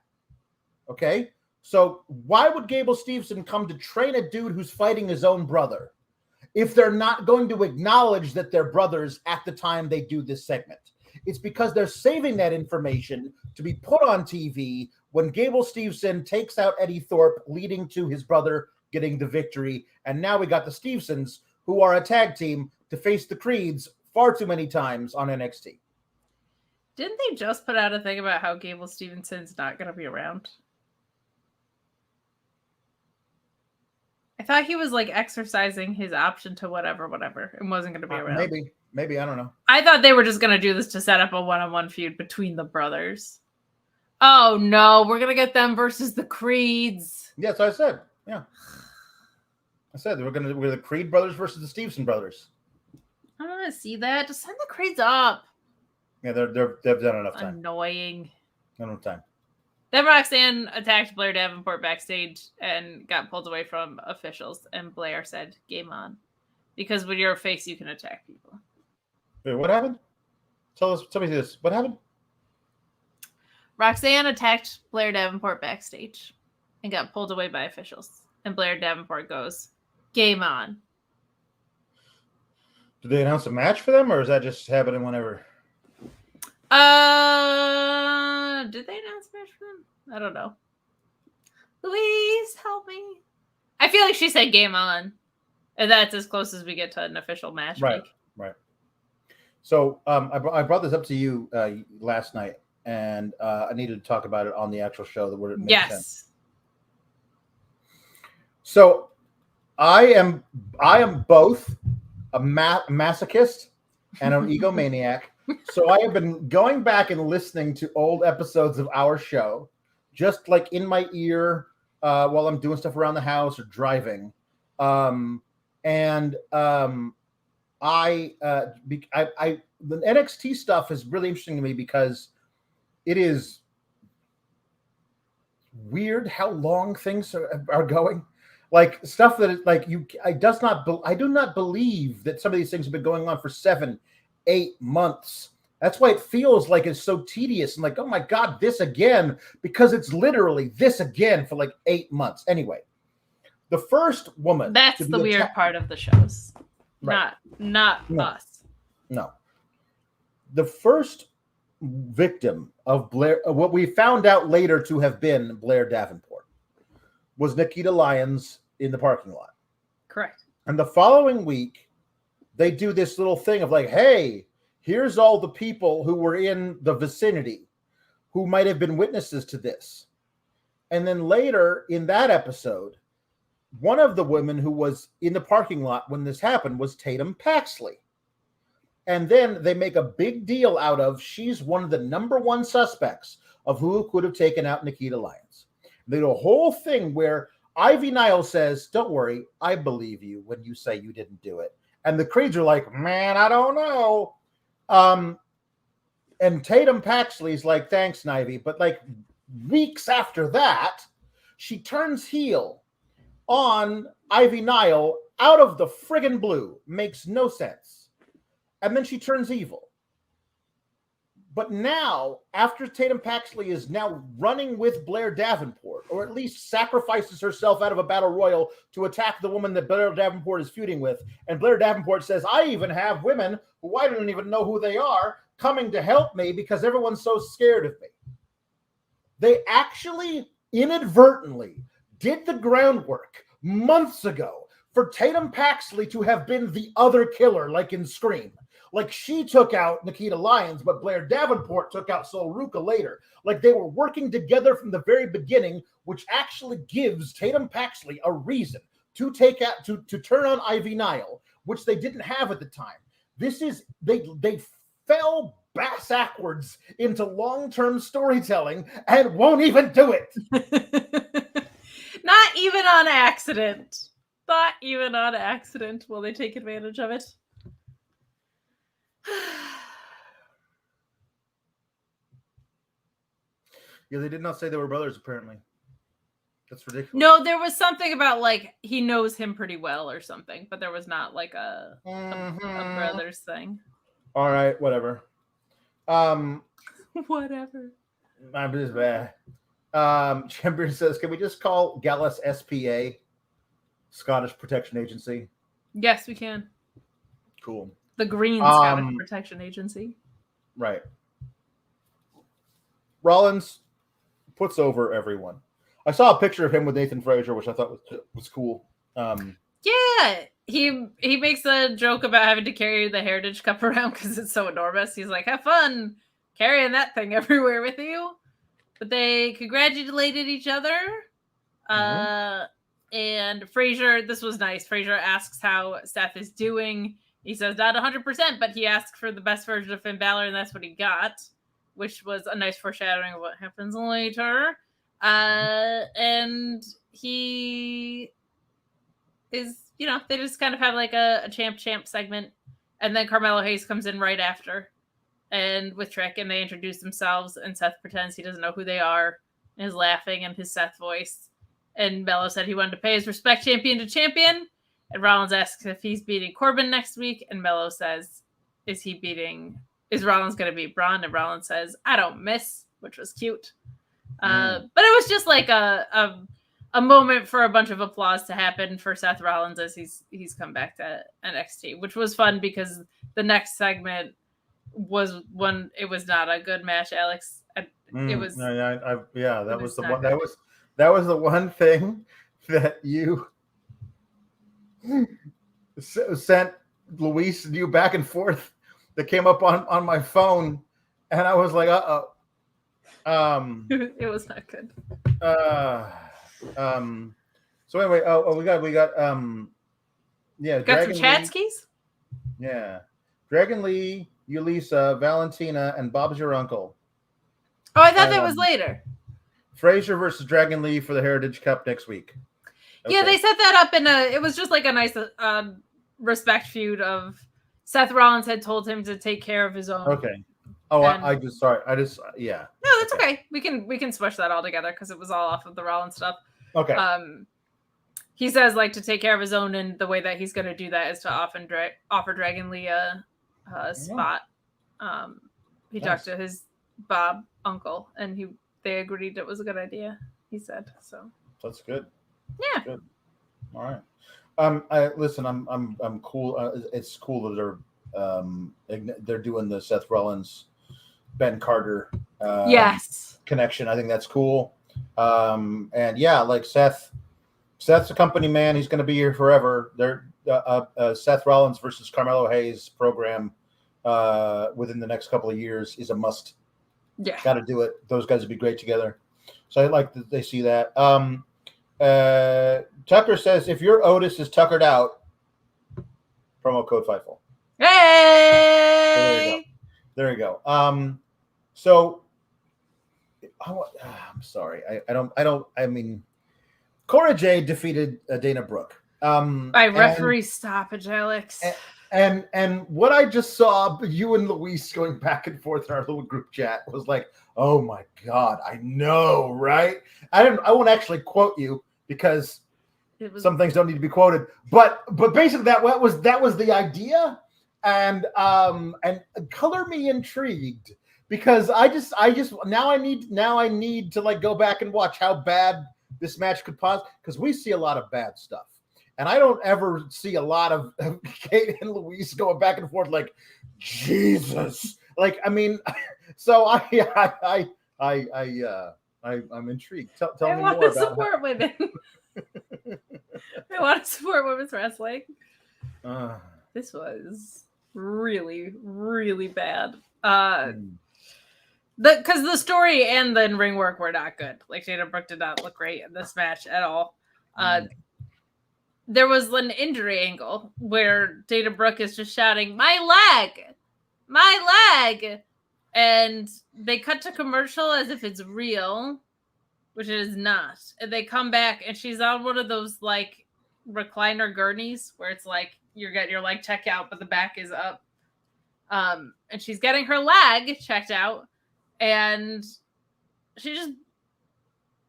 Okay? So why would Gable Stevenson come to train a dude who's fighting his own brother if they're not going to acknowledge that they're brothers at the time they do this segment? It's because they're saving that information to be put on TV when Gable Stevenson takes out Eddie Thorpe, leading to his brother getting the victory. And now we got the Stevensons, who are a tag team, to face the Creeds far too many times on NXT. Didn't they just put out a thing about how Gable Stevenson's not going to be around? I thought he was like exercising his option to whatever, and wasn't going to be around. Maybe, I don't know. I thought they were just going to do this to set up a one-on-one feud between the brothers. Oh no, we're going to get them versus the Creeds. Yes, I said. Yeah. I said we're the Creed brothers versus the Stevenson brothers. I don't want to see that. Just send the Creeds up. Yeah, they've done enough time. Annoying. Not enough time. Then Roxanne attacked Blair Davenport backstage and got pulled away from officials. And Blair said, "Game on," because with your face you can attack people. Wait, what happened? Tell me this. What happened? Roxanne attacked Blair Davenport backstage and got pulled away by officials. And Blair Davenport goes, "Game on." Did they announce a match for them, or is that just happening whenever? Did they announce a match for them? I don't know. Louise, help me. I feel like she said "game on," and that's as close as we get to an official match. Right. So I brought this up to you last night, and I needed to talk about it on the actual show. That would make sense. So I am both a masochist and an egomaniac. So I have been going back and listening to old episodes of our show, just like in my ear while I'm doing stuff around the house or driving. The NXT stuff is really interesting to me because it is weird how long things are going. Like stuff that I do not believe that some of these things have been going on for 7-8 months. That's why it feels like it's so tedious and like, oh my God, this again, because it's literally this again for like 8 months. Anyway, the first woman. That's the weird part of the shows. Right. Not us. No. The first victim of Blair, what we found out later to have been Blair Davenport, was Nikita Lyons in the parking lot. Correct. And the following week, they do this little thing of like, hey, here's all the people who were in the vicinity who might have been witnesses to this. And then later in that episode, one of the women who was in the parking lot when this happened was Tatum Paxley. And then they make a big deal out of she's one of the number one suspects of who could have taken out Nikita Lyons. They do a whole thing where Ivy Nile says, don't worry, I believe you when you say you didn't do it. And the Creeds are like, man, I don't know. And Tatum Paxley's like, thanks, Nivey. But like weeks after that, she turns heel on Ivy Nile out of the friggin' blue. Makes no sense. And then she turns evil. But now, after Tatum Paxley is now running with Blair Davenport, or at least sacrifices herself out of a battle royal to attack the woman that Blair Davenport is feuding with, and Blair Davenport says, I even have women who I don't even know who they are coming to help me because everyone's so scared of me. They actually inadvertently did the groundwork months ago for Tatum Paxley to have been the other killer, like in Scream. Like she took out Nikita Lyons, but Blair Davenport took out Sol Ruca later. Like they were working together from the very beginning, which actually gives Tatum Paxley a reason to take out to turn on Ivy Nile, which they didn't have at the time. This is they fell backwards into long-term storytelling and won't even do it. Not even on accident. Not even on accident will they take advantage of it. Yeah, they did not say they were brothers, apparently. That's ridiculous. No, there was something about like he knows him pretty well or something, but there was not like a brothers thing. All right, whatever. Whatever. I'm just bad. Champion says, can we just call Gallus SPA? Scottish Protection Agency. Yes, we can. Cool. The Green Scottish Protection Agency. Right. Rollins puts over everyone. I saw a picture of him with Nathan Frazier, which I thought was cool. Yeah, he makes a joke about having to carry the Heritage Cup around because it's so enormous. He's like, have fun carrying that thing everywhere with you. But they congratulated each other. And Frazier, this was nice. Frazier asks how Seth is doing. He says not 100%, but he asked for the best version of Finn Balor, and that's what he got, which was a nice foreshadowing of what happens later. And he is, they just kind of have like a champ segment. And then Carmelo Hayes comes in right after and with Trick, and they introduce themselves, and Seth pretends he doesn't know who they are and is laughing in his Seth voice. And Melo said he wanted to pay his respect champion to champion. And Rollins asks if he's beating Corbin next week. And Melo says, is Rollins going to beat Bron? And Rollins says, I don't miss, which was cute. But it was just like a moment for a bunch of applause to happen for Seth Rollins as he's come back to NXT, which was fun because the next segment was one. It was not a good match, Alex. It was. That was the one. That was the one thing that you sent Luis and you back and forth that came up on my phone, and I was like, it was not good. So anyway, we got Dragon some Chatskis? Yeah. Dragon Lee, Yulisa, Valentina, and Bob's Your Uncle. Oh, I thought that was later. Frazier versus Dragon Lee for the Heritage Cup next week. Okay. Yeah, they set that up it was just like a nice respect feud of Seth Rollins had told him to take care of his own. Okay. Oh, yeah. No, that's okay. We can smush that all together because it was all off of the Rollins stuff. Okay. He says like to take care of his own, and the way that he's going to do that is to offer Dragon Lee a spot. He talked to his Bob uncle, and they agreed it was a good idea. He said so. That's good. Yeah. Good. All right. I'm cool. It's cool that they're doing the Seth Rollins, Ben Carter connection. I think that's cool. And yeah, like Seth's a company man. He's going to be here forever. They're Seth Rollins versus Carmelo Hayes program within the next couple of years is a must. Yeah, got to do it. Those guys would be great together. So I like that they see that. Tucker says, if your Otis is tuckered out, promo code Fightful. Hey! So there you go. So I'm sorry. I mean, Cora Jade defeated Dana Brooke. By referee stoppage, Alex. And what I just saw, you and Luis going back and forth in our little group chat was like, oh my God, I know, right? I won't actually quote you because some things don't need to be quoted, but basically that was the idea, and color me intrigued because I just now I need to like go back and watch how bad this match could possibly, because we see a lot of bad stuff. And I don't ever see a lot of Kate and Luis going back and forth like Jesus. Like, I mean, so I'm intrigued. Tell me more about. Support women. I want to support women's wrestling. This was really, really bad. Because the story and the ring work were not good. Like Dana Brooke did not look great in this match at all. There was an injury angle where Dana Brooke is just shouting, my leg. And they cut to commercial as if it's real, which it is not. And they come back and she's on one of those like recliner gurneys where it's like you get your leg checked out, but the back is up. And she's getting her leg checked out and she just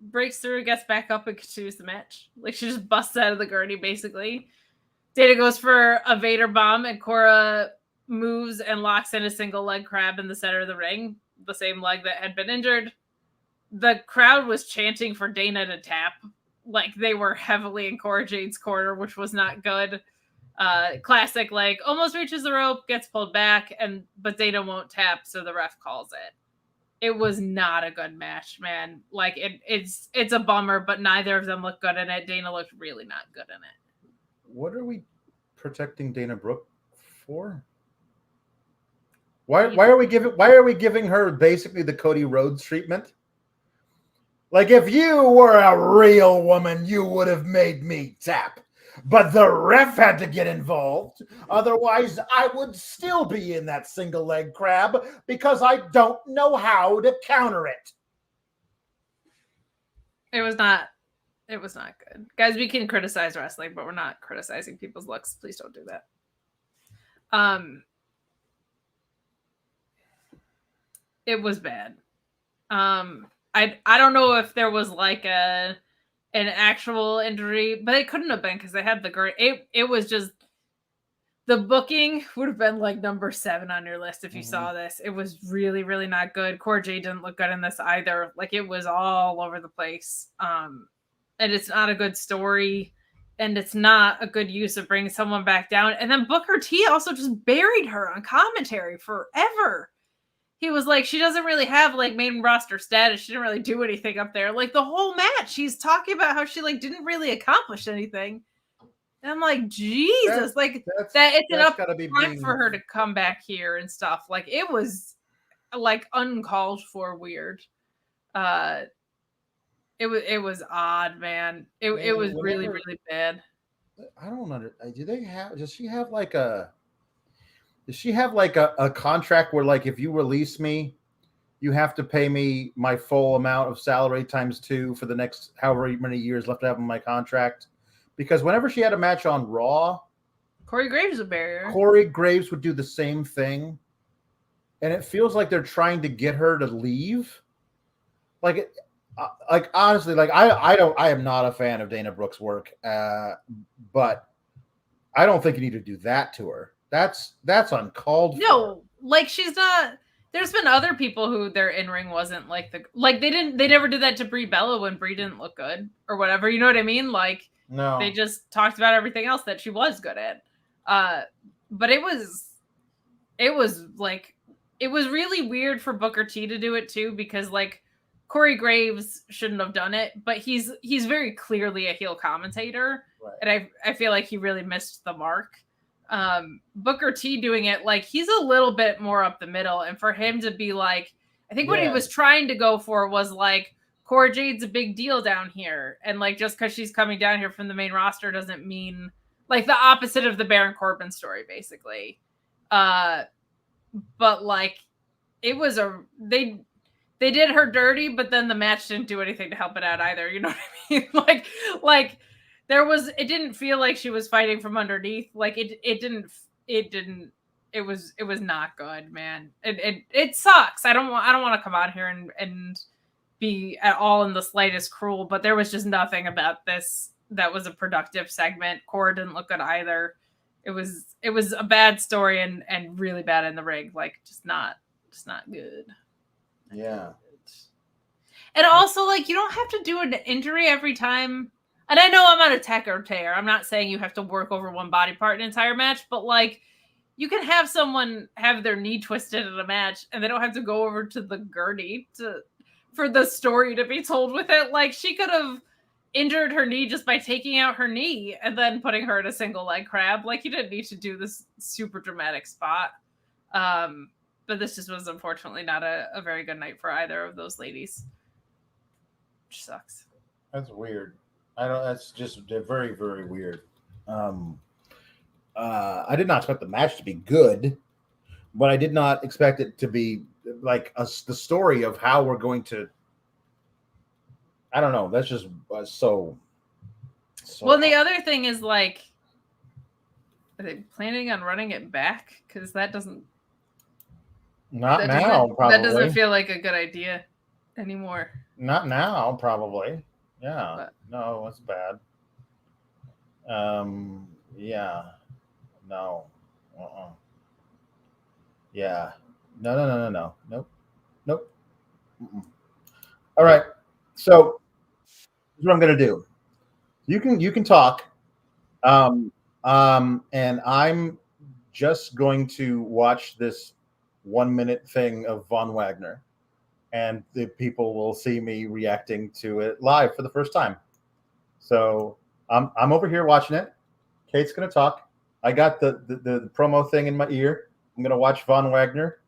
breaks through, gets back up, and continues the match. Like, she just busts out of the gurney, basically. Dana goes for a Vader bomb, and Cora moves and locks in a single leg crab in the center of the ring, the same leg that had been injured. The crowd was chanting for Dana to tap. Like, they were heavily in Cora Jade's corner, which was not good. Classic, like, almost reaches the rope, gets pulled back, but Dana won't tap, so the ref calls it. It was not a good match, man. Like, it's a bummer, but neither of them looked good in it. Dana looked really not good in it. What are we protecting Dana Brooke for? Why are we giving her basically the Cody Rhodes treatment? Like, if you were a real woman, you would have made me tap. But the ref had to get involved. Otherwise, I would still be in that single leg crab because I don't know how to counter it. It was not good. Guys, we can criticize wrestling, but we're not criticizing people's looks. Please don't do that. It was bad. I don't know if there was like an actual injury, but it couldn't have been because they had the great. It was just the booking would have been like number 7 on your list if you saw this. It was really, really not good. Cora Jade didn't look good in this either. Like, it was all over the place. And it's not a good story, and it's not a good use of bringing someone back down. And then Booker T also just buried her on commentary forever. He was like, she doesn't really have like main roster status. She didn't really do anything up there. Like, the whole match, he's talking about how she like didn't really accomplish anything. And I'm like, Jesus, it's enough time for her to come back here and stuff. Like, it was like uncalled for weird. It was odd, man. It was really, really bad. I don't understand. Does she have like a contract where, like, if you release me, you have to pay me my full amount of salary times 2 for the next however many years left to have in my contract? Because whenever she had a match on Raw, Corey Graves would bury her. Corey Graves would do the same thing. And it feels like they're trying to get her to leave. Like honestly, like I am not a fan of Dana Brooke's work. But I don't think you need to do that to her. That's uncalled for. No, like, she's not. There's been other people who their in-ring wasn't like they never did that to Brie Bella when Brie didn't look good or whatever. You know what I mean? Like, no, they just talked about everything else that she was good at. But it was really weird for Booker T to do it too, because like Corey Graves shouldn't have done it, but he's very clearly a heel commentator, right. And I feel like he really missed the mark. Booker T doing it, like, he's a little bit more up the middle, and for him to be like, I think what he was trying to go for was like, Cora Jade's a big deal down here. And like, just because she's coming down here from the main roster doesn't mean like the opposite of the Baron Corbin story, basically. But like, it was they did her dirty, but then the match didn't do anything to help it out either. You know what I mean? like it didn't feel like she was fighting from underneath. Like it was not good, man. It sucks. I don't want to come out here and be at all in the slightest cruel, but there was just nothing about this that was a productive segment. Cora didn't look good either. It was a bad story and really bad in the ring. Like just not good. Yeah. And also, like, you don't have to do an injury every time. And I know I'm not a tech or tear. I'm not saying you have to work over one body part an entire match, but like, you can have someone have their knee twisted in a match and they don't have to go over to the gurney for the story to be told with it. Like, she could have injured her knee just by taking out her knee and then putting her in a single leg crab. Like, you didn't need to do this super dramatic spot. But this just was unfortunately not a very good night for either of those ladies. Which sucks. That's weird. That's just very, very weird. I did not expect the match to be good, but I did not expect it to be like the story of how we're going to. I don't know. That's just so. Well, the other thing is like, are they planning on running it back? Because that doesn't. Not now, probably. That doesn't feel like a good idea anymore. Not now, probably. Yeah. But. No, it's bad. Yeah. No. Yeah. No. Nope. Mm-mm. All right. So here's what I'm gonna do. You can talk. And I'm just going to watch this 1 minute thing of Von Wagner, and the people will see me reacting to it live for the first time. So I'm over here watching it. Kate's gonna talk. I got the promo thing in my ear. I'm gonna watch Von Wagner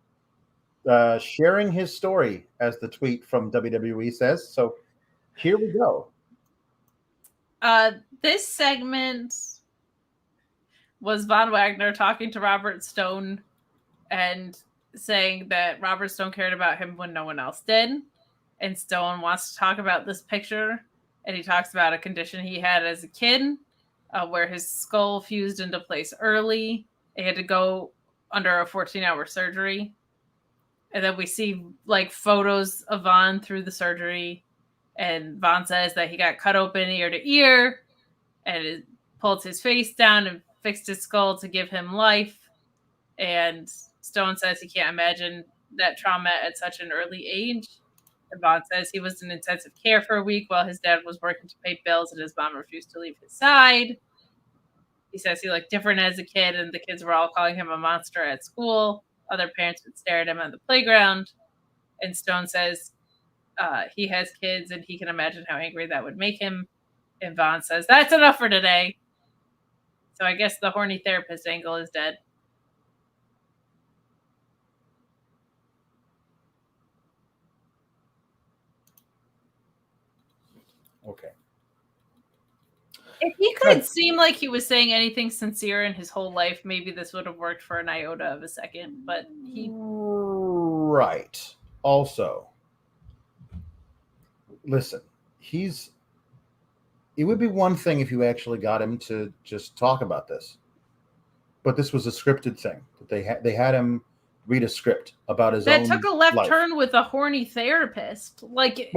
sharing his story, as the tweet from WWE says. So here we go. This segment was Von Wagner talking to Robert Stone and saying that Robert Stone cared about him when no one else did. And Stone wants to talk about this picture. And he talks about a condition he had as a kid where his skull fused into place early. He had to go under a 14-hour surgery. And then we see like photos of Von through the surgery. And Von says that he got cut open ear to ear and it pulled his face down and fixed his skull to give him life. And Stone says he can't imagine that trauma at such an early age. And Von says he was in intensive care for a week while his dad was working to pay bills and his mom refused to leave his side. He says he looked different as a kid and the kids were all calling him a monster at school. Other parents would stare at him on the playground. And Stone says he has kids and he can imagine how angry that would make him. And Von says, that's enough for today. So I guess the horny therapist angle is dead. Okay. If he could seem like he was saying anything sincere in his whole life, maybe this would have worked for an iota of a second, but he... Right. Also, listen, it would be one thing if you actually got him to just talk about this, but this was a scripted thing. They had him read a script about his own. That took a left life. turn with a horny therapist. Like,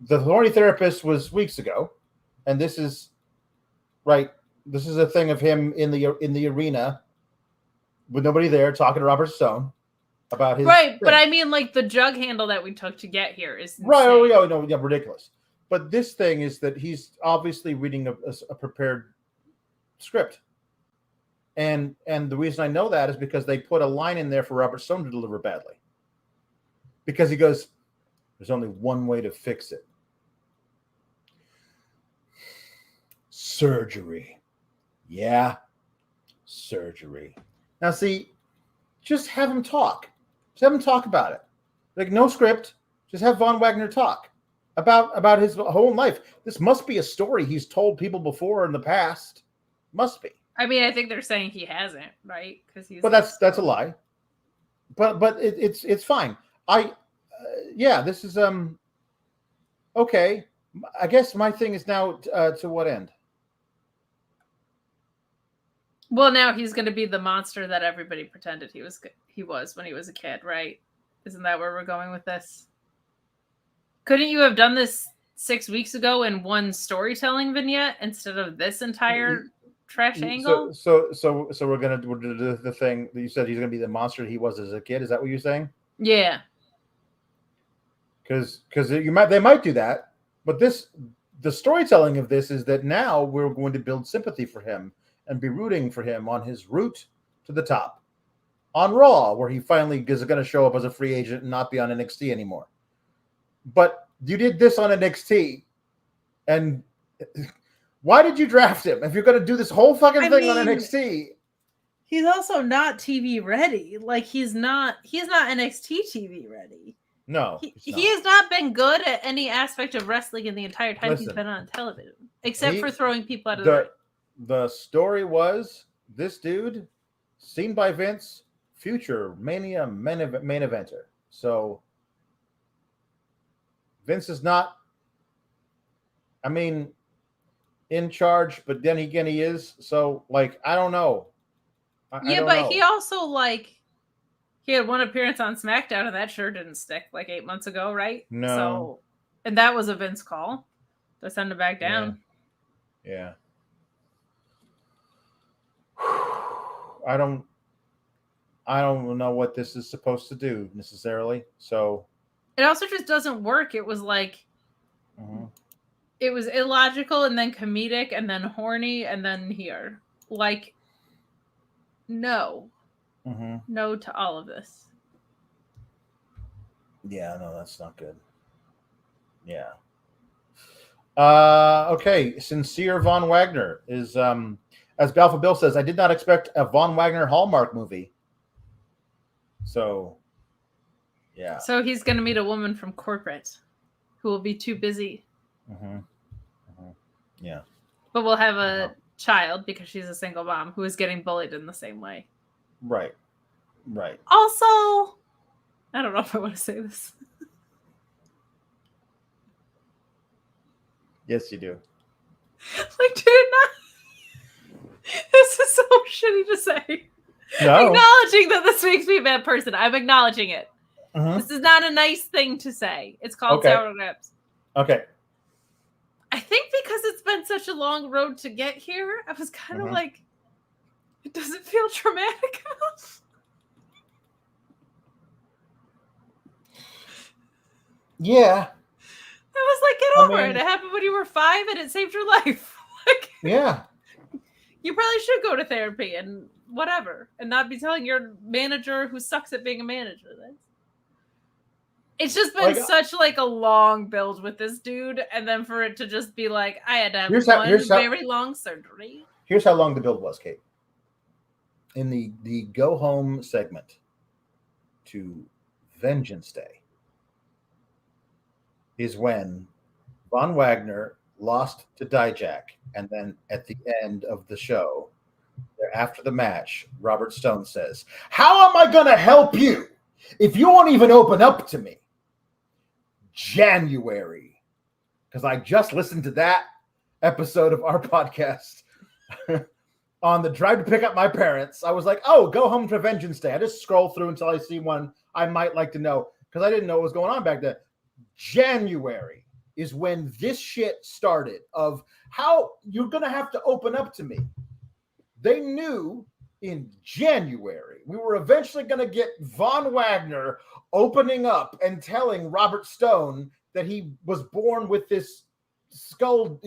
the horny therapist was weeks ago, and this is right. This is a thing of him in the arena with nobody there talking to Robert Stone about his right. thing. But I mean, like the jug handle that we took to get here is insane. Right. Oh yeah, no, yeah, ridiculous. But this thing is that he's obviously reading a prepared script, and the reason I know that is because they put a line in there for Robert Stone to deliver badly, because he goes, "There's only one way to fix it." Surgery. Yeah, surgery. Now, see, just have him talk. Just have him talk about it. Like, no script. Just have Von Wagner talk about his whole life. This must be a story he's told people before in the past. Must be. I mean, I think they're saying he hasn't, right? Because he's. But that's a lie. But it's fine. This is okay. I guess my thing is now to what end? Well, now he's going to be the monster that everybody pretended he was when he was a kid, right? Isn't that where we're going with this? Couldn't you have done this 6 weeks ago in one storytelling vignette instead of this entire trash angle? So we're gonna do the thing that you said he's gonna be the monster he was as a kid. Is that what you're saying? Yeah. Because they might do that, but the storytelling of this is that now we're going to build sympathy for him and be rooting for him on his route to the top on Raw, where he finally is going to show up as a free agent and not be on NXT anymore. But you did this on NXT, and why did you draft him if you're going to do this whole fucking thing on NXT? He's also not TV ready. Like he's not NXT TV ready. No, he has not been good at any aspect of wrestling in the entire time he's been on television, except for throwing people out of the ring. The story was this dude, seen by Vince, future Mania main eventer. So Vince is not, in charge, but then again he is. So, I don't know. I don't know. He also, he had one appearance on SmackDown, and that sure didn't stick 8 months ago, right? No. So, and that was a Vince call to send him back down. Yeah. I don't know what this is supposed to do necessarily. So it also just doesn't work. It was it was illogical and then comedic and then horny and then here. No. No to all of this. Yeah, no, that's not good. Yeah. Okay. Sincere Von Wagner is as Balfa Bill says, I did not expect a Von Wagner Hallmark movie. So, yeah. So he's going to meet a woman from corporate who will be too busy. Yeah. But we'll have a child because she's a single mom who is getting bullied in the same way. Right. Also, I don't know if I want to say this. Yes, you do. Dude, not. This is so shitty to say. No. Acknowledging that this makes me a bad person. I'm acknowledging it. Mm-hmm. This is not a nice thing to say. It's called sour grapes. Okay. I think because it's been such a long road to get here, I was kind of it doesn't feel traumatic enough. Yeah. I was get over it. It happened when you were 5 and it saved your life. Yeah. You probably should go to therapy and whatever, and not be telling your manager who sucks at being a manager this. It's just been such a long build with this dude, and then for it to just be I had to have very long surgery. Here's how long the build was, Kate. In the go home segment to Vengeance Day is when Von Wagner lost to Dijak, and then at the end of the show, after the match, Robert Stone says, "How am I going to help you if you won't even open up to me?" January, because I just listened to that episode of our podcast on the drive to pick up my parents. I was like, "Oh, go home to Vengeance Day." I just scroll through until I see one I might like to know, because I didn't know what was going on back then. January is when this shit started of how you're going to have to open up to me. They knew in January we were eventually going to get Von Wagner opening up and telling Robert Stone that he was born with this skull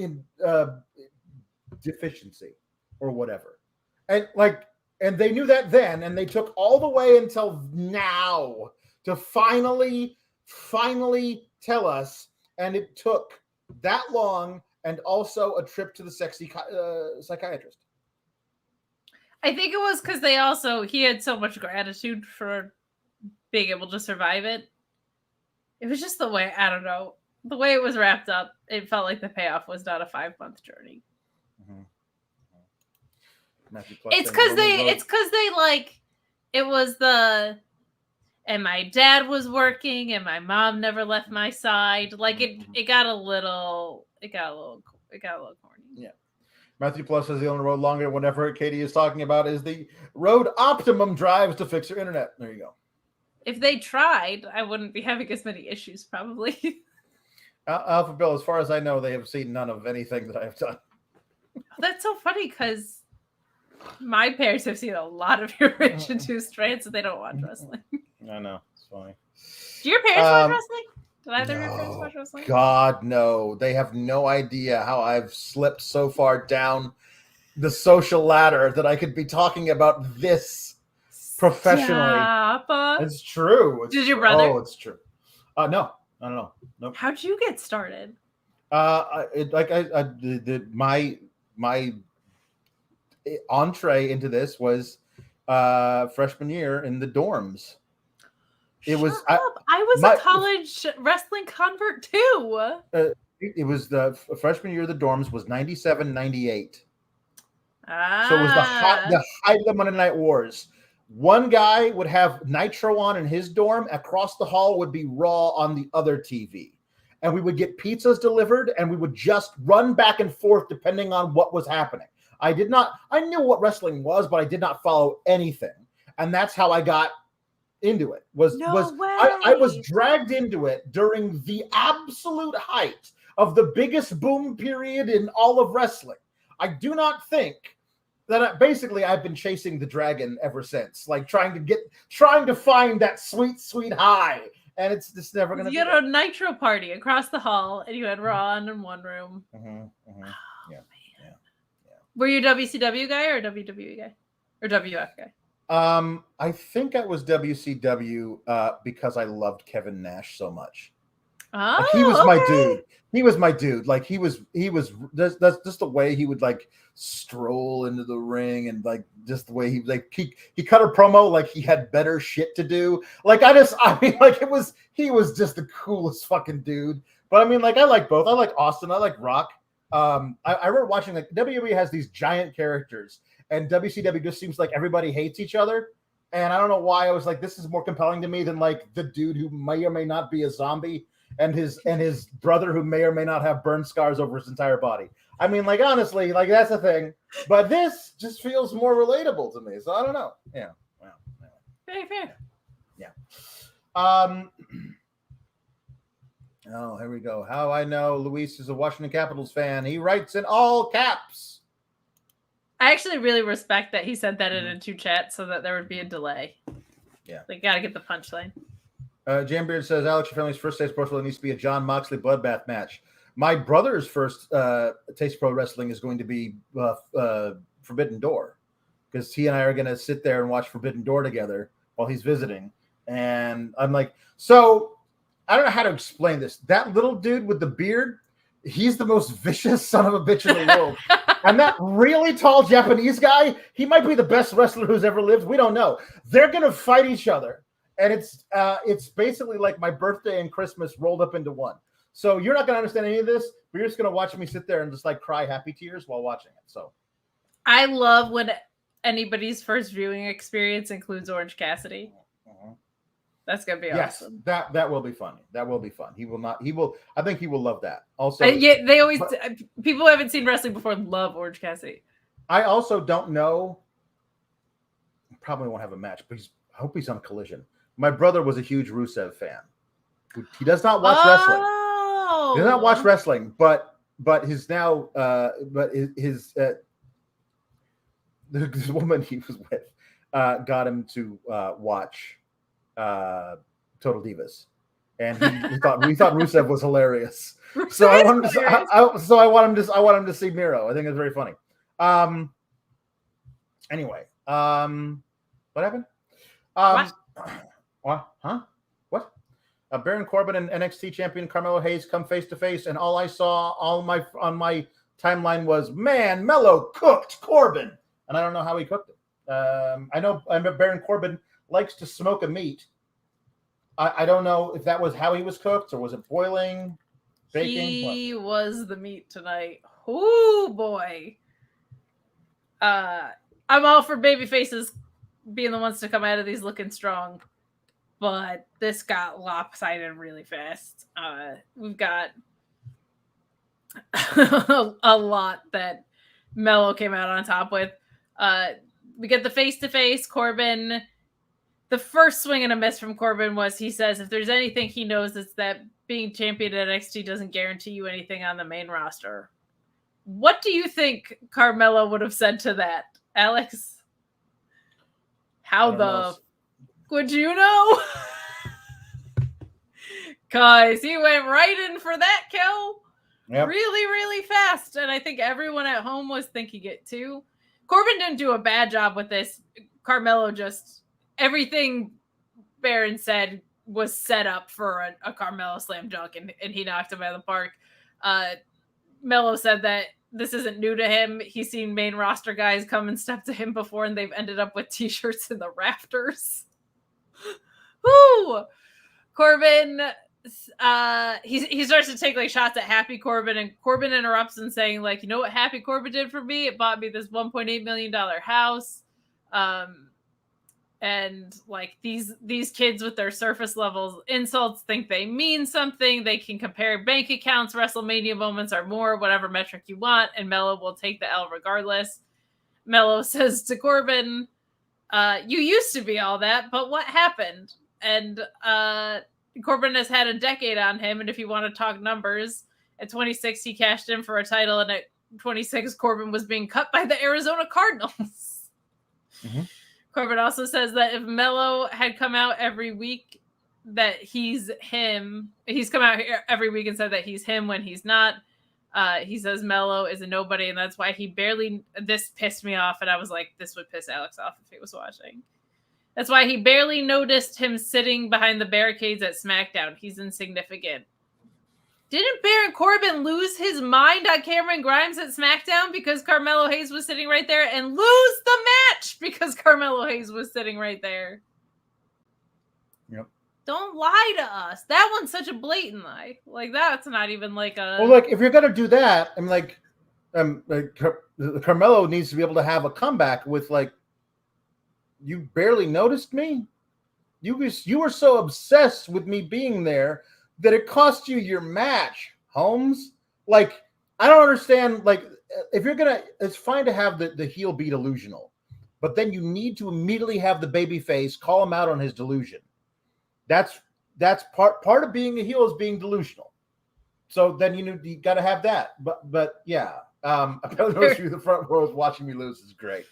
deficiency or whatever. And they knew that then, and they took all the way until now to finally tell us. And it took that long, and also a trip to the sexy psychiatrist. I think it was because he had so much gratitude for being able to survive it. It was just the way, I don't know, the way it was wrapped up. It felt like the payoff was not a 5-month journey. Mm-hmm. It's because they like, it was the, and my dad was working and my mom never left my side. Like it got a little corny. Yeah. Matthew Plus says the only road longer, whatever Katie is talking about, is the road Optimum drives to fix your internet. There you go. If they tried, I wouldn't be having as many issues, probably. Alpha Bill, as far as I know, they have seen none of anything that I have done. That's so funny because my parents have seen a lot of your Rich and Two Strands, so they don't watch wrestling. I know. It's funny. Do your parents watch wrestling? Did either of your parents watch wrestling? God, no. They have no idea how I've slipped so far down the social ladder that I could be talking about this professionally. Stop. It's true. Did your brother? Oh, it's true. No. I don't know. Nope. How'd you get started? My entree into this was freshman year in the dorms. I was a college wrestling convert too. It was the freshman year of the dorms was 97, 98. So it was the height of the Monday Night Wars. One guy would have Nitro on in his dorm. Across the hall would be Raw on the other TV. And we would get pizzas delivered, and we would just run back and forth depending on what was happening. I knew what wrestling was, but I did not follow anything. And that's how I got into it. I was dragged into it during the absolute height of the biggest boom period in all of wrestling. I do not think that I've been chasing the dragon ever since, like trying to find that sweet high, and it's just never gonna. You had a Nitro party across the hall, and you had Raw in one room. Yeah. Were you a WCW guy or a WWE guy or WF guy? I think I was WCW because I loved Kevin Nash so much. Oh, like, he was my dude. He was my dude. Like he was that's just the way he would like stroll into the ring, and like just the way he cut a promo like he had better shit to do. Like he was just the coolest fucking dude. But I mean, like I like both. I like Austin. I like Rock. I remember watching like WWE has these giant characters, and WCW just seems like everybody hates each other. And I don't know why I was like, this is more compelling to me than like the dude who may or may not be a zombie and his brother who may or may not have burn scars over his entire body. I mean, like honestly, like that's the thing. But this just feels more relatable to me. So I don't know. Yeah. Well, very fair. Yeah. Oh, here we go. How I know Luis is a Washington Capitals fan. He writes in all caps. I actually really respect that he sent that in two chats so that there would be a delay. Yeah. They got to get the punchline. Jambeard says, Alex, your family's first taste pro wrestling needs to be a John Moxley bloodbath match. My brother's first taste pro wrestling is going to be Forbidden Door, because he and I are going to sit there and watch Forbidden Door together while he's visiting. And I'm like, so I don't know how to explain this. That little dude with the beard, he's the most vicious son of a bitch in the world. And that really tall Japanese guy, he might be the best wrestler who's ever lived. We don't know. They're going to fight each other. And it's basically like my birthday and Christmas rolled up into one. So you're not going to understand any of this, but you're just going to watch me sit there and just like cry happy tears while watching it. So I love when anybody's first viewing experience includes Orange Cassidy. That's gonna be awesome. That will be funny. That will be fun. He will. I think he will love that. Also, yeah, they always people who haven't seen wrestling before love Orange Cassidy. I also don't know. Probably won't have a match, but I hope he's on Collision. My brother was a huge Rusev fan. He does not watch wrestling. He does not watch wrestling, but his now his this woman he was with got him to watch Total Divas, and he thought Rusev was hilarious. So I want him to see Miro. I think it's very funny. Anyway, what happened? What? Huh? What? Baron Corbin and NXT champion Carmelo Hayes come face to face, and all I saw on my timeline was, man, Melo cooked Corbin, and I don't know how he cooked it. I know Baron Corbin likes to smoke a meat, I don't know if that was how he was cooked or was it boiling, baking? He was the meat tonight. Oh boy. I'm all for baby faces being the ones to come out of these looking strong, but this got lopsided really fast. We've got a lot that Melo came out on top with. We get the face-to-face. Corbin, the first swing and a miss from Corbin was, he says, if there's anything he knows, it's that being champion at NXT doesn't guarantee you anything on the main roster. What do you think Carmelo would have said to that, Alex? Would you know? Because he went right in for that kill. Yep. Really, really fast. And I think everyone at home was thinking it too. Corbin didn't do a bad job with this. Carmelo just, everything Baron said was set up for a Carmelo slam dunk, and he knocked him out of the park. Melo said that this isn't new to him. He's seen main roster guys come and step to him before, and they've ended up with t-shirts in the rafters. Woo! Corbin, he starts to take like shots at Happy Corbin, and Corbin interrupts and saying like, you know what Happy Corbin did for me? It bought me this $1.8 million house. And like these kids with their surface levels insults think they mean something. They can compare bank accounts, WrestleMania moments, or more, whatever metric you want, and Melo will take the L regardless. Melo says to Corbin, you used to be all that, but what happened? And Corbin has had a decade on him, and if you want to talk numbers, at 26 he cashed in for a title, and at 26 Corbin was being cut by the Arizona Cardinals. Mm-hmm. Corbin also says that if Melo had come out every week that he's him, he's come out here every week and said that he's him when he's not. He says Melo is a nobody, and that's why he barely, this pissed me off, and I was like, this would piss Alex off if he was watching. That's why he barely noticed him sitting behind the barricades at SmackDown. He's insignificant. Didn't Baron Corbin lose his mind on Cameron Grimes at SmackDown because Carmelo Hayes was sitting right there, and lose the match because Carmelo Hayes was sitting right there? Yep. Don't lie to us. That one's such a blatant lie. Like, that's not even like a... Well, like, if you're going to do that, I mean, Carmelo needs to be able to have a comeback with, like, you barely noticed me? You were so obsessed with me being there that it cost you your match, Holmes. Like, I don't understand. Like, if you're going to, it's fine to have the heel be delusional, but then you need to immediately have the baby face call him out on his delusion. That's part of being a heel is being delusional. So then you got to have that. But yeah, those of the front rows watching me lose is great.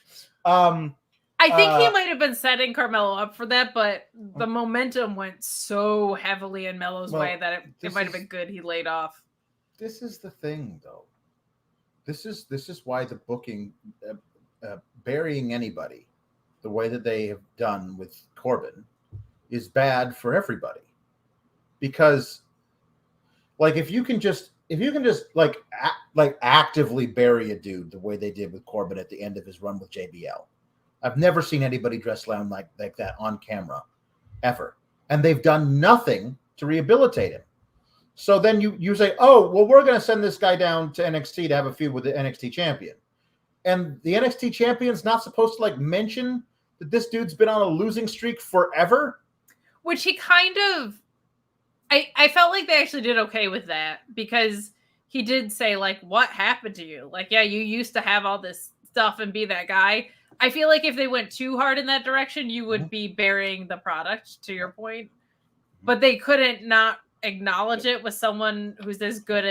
I think he might have been setting Carmelo up for that, but the momentum went so heavily in Melo's way that it might have been good he laid off. This is the thing, though. This is why the booking, burying anybody the way that they have done with Corbin is bad for everybody. Because, like, if you can just like actively bury a dude the way they did with Corbin at the end of his run with JBL. I've never seen anybody dress down like that on camera, ever. And they've done nothing to rehabilitate him. So then you say, oh, well, we're going to send this guy down to NXT to have a feud with the NXT champion. And the NXT champion's not supposed to, like, mention that this dude's been on a losing streak forever? Which he kind of... I felt like they actually did okay with that, because he did say, like, what happened to you? Like, yeah, you used to have all this stuff and be that guy. I feel like if they went too hard in that direction, you would be burying the product, to your point. But they couldn't not acknowledge it with someone who's as good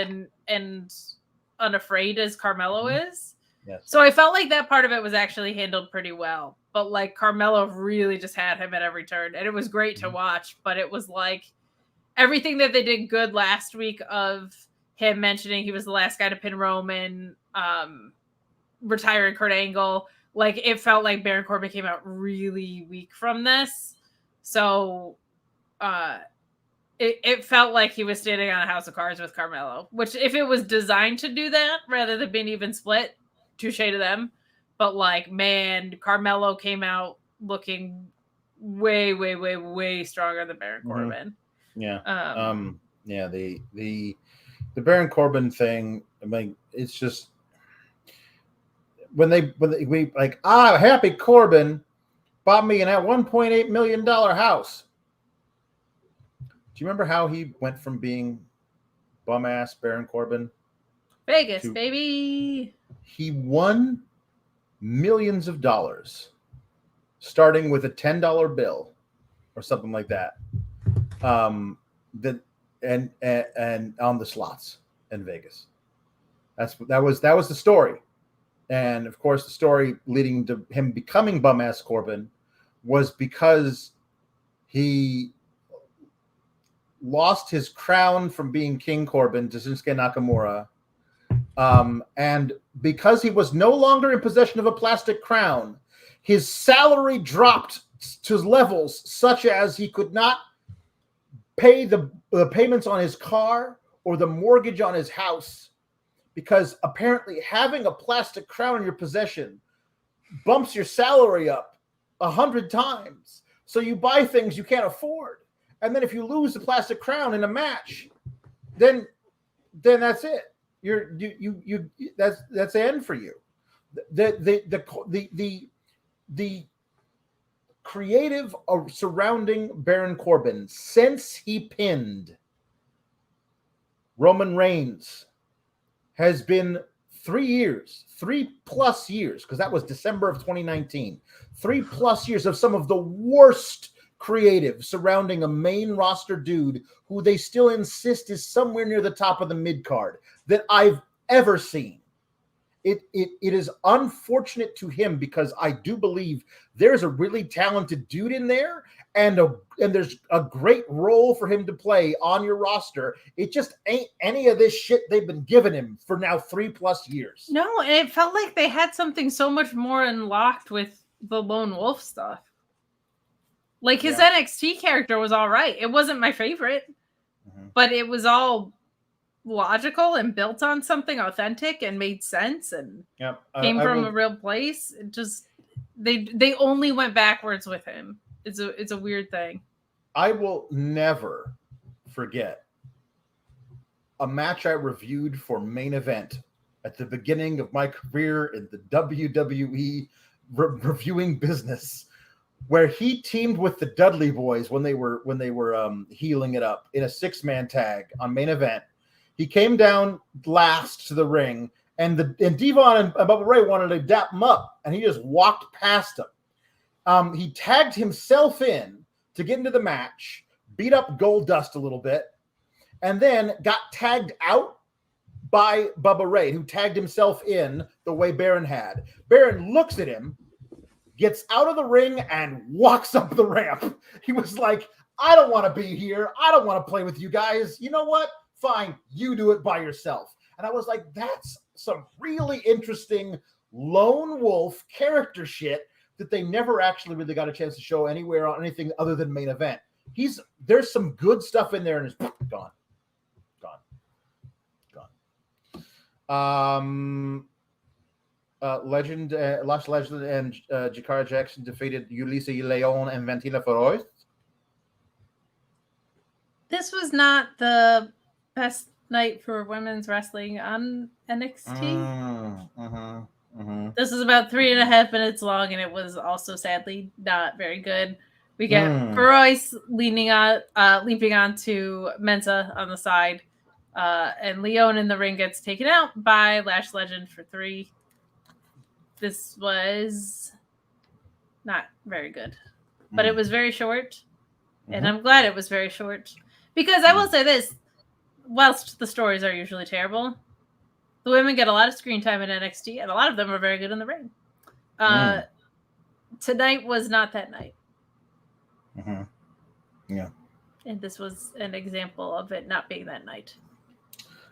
and unafraid as Carmelo is. Yes. So I felt like that part of it was actually handled pretty well. But, like, Carmelo really just had him at every turn. And it was great to watch. But it was like everything that they did good last week of him mentioning he was the last guy to pin Roman, retiring Kurt Angle. Like, it felt like Baron Corbin came out really weak from this. So it felt like he was standing on a house of cards with Carmelo, which, if it was designed to do that rather than being even split, touche to them. But, like, man, Carmelo came out looking way, way, way, way stronger than Baron Corbin. Yeah. The Baron Corbin thing. I mean, it's just when we like Happy Corbin bought me in that $1.8 million house. Do you remember how he went from being bum ass Baron Corbin? Vegas, baby. He won millions of dollars, starting with a $10 bill or something like that. And on the slots in Vegas. That was the story. And of course, the story leading to him becoming bum ass Corbin was because he lost his crown from being King Corbin to Shinsuke Nakamura. And because he was no longer in possession of a plastic crown, his salary dropped to levels such as he could not pay the payments on his car or the mortgage on his house, because apparently having a plastic crown in your possession bumps your salary up 100 times. So you buy things you can't afford. And then if you lose the plastic crown in a match, then that's it. That's the end for you. The creative surrounding Baron Corbin since he pinned Roman Reigns has been 3 years, 3+ years, because that was December of 2019. 3+ years of some of the worst creative surrounding a main roster dude who they still insist is somewhere near the top of the mid card that I've ever seen. It is unfortunate to him, because I do believe there's a really talented dude in there, and there's a great role for him to play on your roster. It just ain't any of this shit they've been giving him for now 3+ years. No, and it felt like they had something so much more unlocked with the Lone Wolf stuff. Like his NXT character was all right. It wasn't my favorite, but it was all logical and built on something authentic and made sense and came from a real place. It just they only went backwards with him. It's a weird thing. I will never forget a match I reviewed for Main Event at the beginning of my career in the WWE reviewing business, where he teamed with the Dudley Boys when they were healing it up in a 6-man tag on Main Event. He came down last to the ring, and Devon and Bubba Ray wanted to dap him up, and he just walked past him. He tagged himself in to get into the match, beat up Goldust a little bit, and then got tagged out by Bubba Ray, who tagged himself in the way Baron had. Baron looks at him, gets out of the ring, and walks up the ramp. He was like, I don't want to be here. I don't want to play with you guys. You know what? Fine, you do it by yourself. And I was like, that's some really interesting lone wolf character shit that they never actually really got a chance to show anywhere on anything other than Main Event. There's some good stuff in there, and it's gone. Lash Legend and Jakara Jackson defeated Yulisa Leon and Valentina Feroz. This was not the best night for women's wrestling on NXT. This is about 3.5 minutes long, and it was also sadly not very good. We get Feroz leaping onto Mensa on the side, and Leon in the ring gets taken out by Lash Legend for 3. This was not very good, but it was very short, and I'm glad it was very short, because I will say this: whilst the stories are usually terrible, the women get a lot of screen time in NXT, and a lot of them are very good in the ring. Tonight was not that night. Yeah. And this was an example of it not being that night.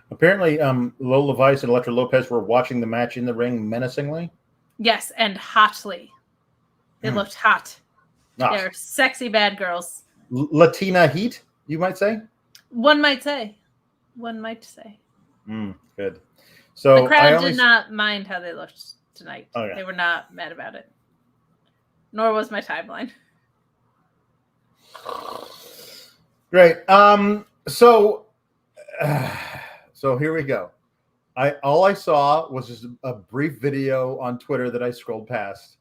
Apparently, Lola Vice and Elektra Lopez were watching the match in the ring menacingly. Yes, and hotly. They looked hot. They're sexy bad girls. Latina heat, you might say? One might say. Good. So the crowd did not mind how they looked tonight. Oh, yeah. They were not mad about it. Nor was my timeline. Great. So here we go. All I saw was just a brief video on Twitter that I scrolled past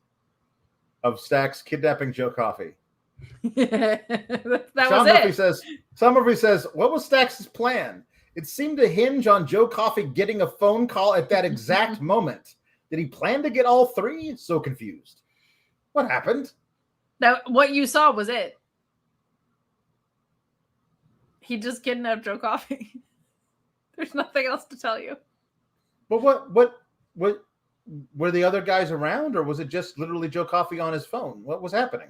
of Stacks kidnapping Joe Coffey. Sean Murphy says, what was Stacks' plan? It seemed to hinge on Joe Coffey getting a phone call at that exact moment. Did he plan to get all three? So confused. What happened? What you saw was it. He just kidnapped Joe Coffey. There's nothing else to tell you. But what were the other guys around, or was it just literally Joe Coffey on his phone? What was happening?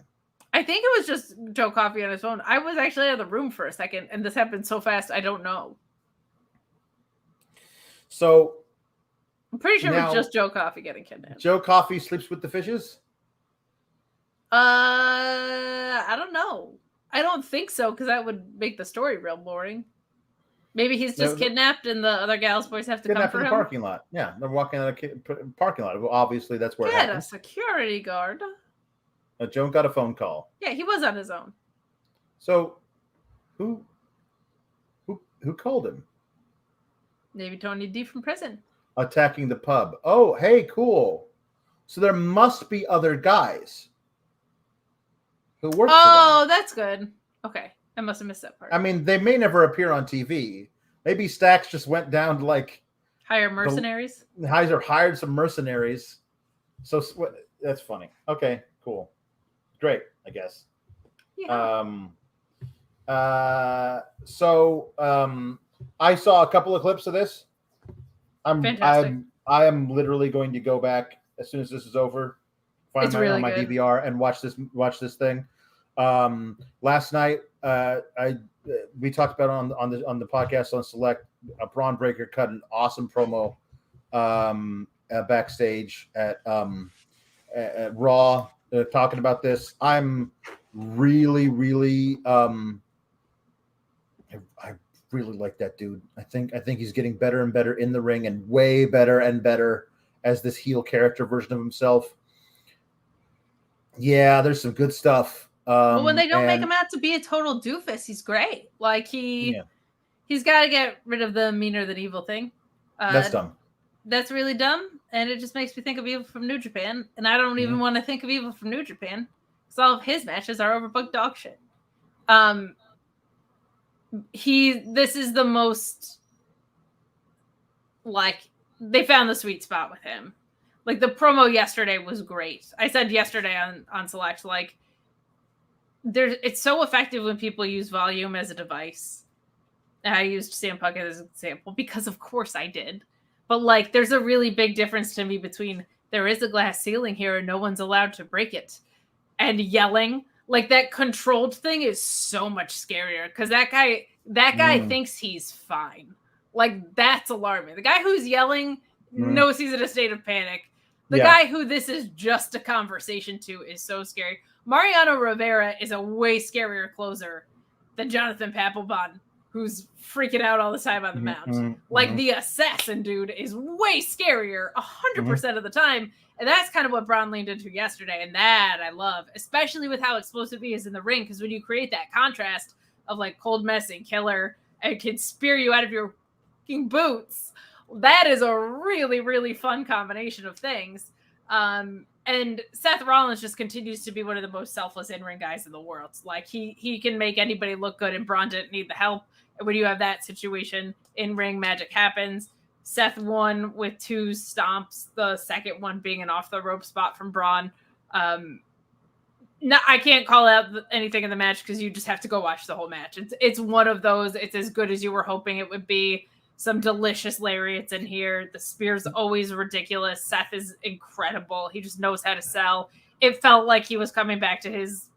I think it was just Joe Coffey on his phone. I was actually out of the room for a second, and this happened so fast, I don't know. So I'm pretty sure it was just Joe Coffey getting kidnapped. Joe Coffey sleeps with the fishes? I don't know. I don't think so, because that would make the story real boring. Maybe he's just kidnapped, and the other gals' boys have to come for him. In the parking lot. Yeah, they're walking out of the parking lot. Obviously, that's where it happened. A security guard. Joe got a phone call. Yeah, he was on his own. So, who called him? Maybe Tony D from prison. Attacking the pub. Oh, hey, cool. So there must be other guys who work for them. Oh, that's good. Okay. I must have missed that part. I mean, they may never appear on TV. Maybe Stacks just went down to hire mercenaries. Hired some mercenaries. So that's funny. Okay, cool, great. I guess. Yeah. I saw a couple of clips of this. Fantastic. I am literally going to go back as soon as this is over. Find my DVR and watch this thing. Last night, we talked about on the podcast on Select. Bron Breakker cut an awesome promo backstage at Raw, talking about this. I'm really, I really like that dude. I think he's getting better and better in the ring, and way better and better as this heel character version of himself. Yeah, there's some good stuff. But when they don't make him out to be a total doofus, he's great. He's got to get rid of the meaner than evil thing. That's dumb. That's really dumb, and it just makes me think of Evil from New Japan, and I don't even want to think of Evil from New Japan because all of his matches are overbooked dog shit. This is the most they found the sweet spot with him. The promo yesterday was great. I said yesterday on Select, it's so effective when people use volume as a device. And I used CM Punk as an example because of course I did. But there's a really big difference to me between there is a glass ceiling here and no one's allowed to break it, and yelling. That controlled thing is so much scarier because that guy thinks he's fine. That's alarming. The guy who's yelling knows he's in a state of panic. The guy who this is just a conversation to is so scary. Mariano Rivera is a way scarier closer than Jonathan Papelbon, who's freaking out all the time on the mount. The assassin dude is way scarier 100% of the time. And that's kind of what Bron leaned into yesterday. And that I love, especially with how explosive he is in the ring. Because when you create that contrast of cold mess and killer and can spear you out of your boots, that is a really, really fun combination of things. And Seth Rollins just continues to be one of the most selfless in-ring guys in the world. He can make anybody look good, and Bron didn't need the help. And when you have that situation, in-ring magic happens. Seth won with 2 stomps, the second one being an off-the-rope spot from Bron. I can't call out anything in the match because you just have to go watch the whole match. It's one of those. It's as good as you were hoping it would be. Some delicious lariats in here. The spear's always ridiculous. Seth is incredible. He just knows how to sell. It felt like he was coming back to his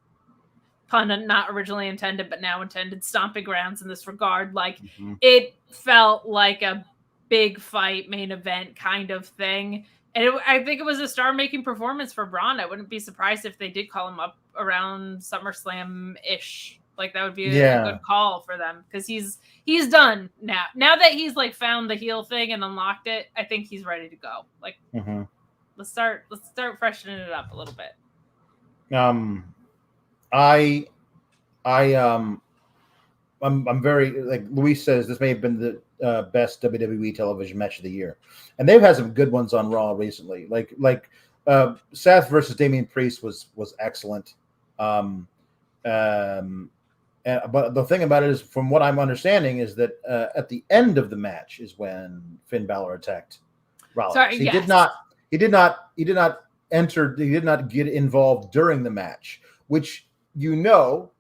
pun not originally intended, but now intended stomping grounds in this regard. It felt like a big fight main event kind of thing. And I think it was a star-making performance for Bron. I wouldn't be surprised if they did call him up around SummerSlam-ish. That would be a good call for them because he's done now. Now that he's found the heel thing and unlocked it, I think he's ready to go. Let's start freshening it up a little bit. I'm very, like Luis says, this may have been the best WWE television match of the year, and they've had some good ones on Raw recently. Like Seth versus Damian Priest was excellent. But the thing about it is, from what I'm understanding, is that at the end of the match is when Finn Balor attacked Rollins. Sorry, He did not get involved during the match, which,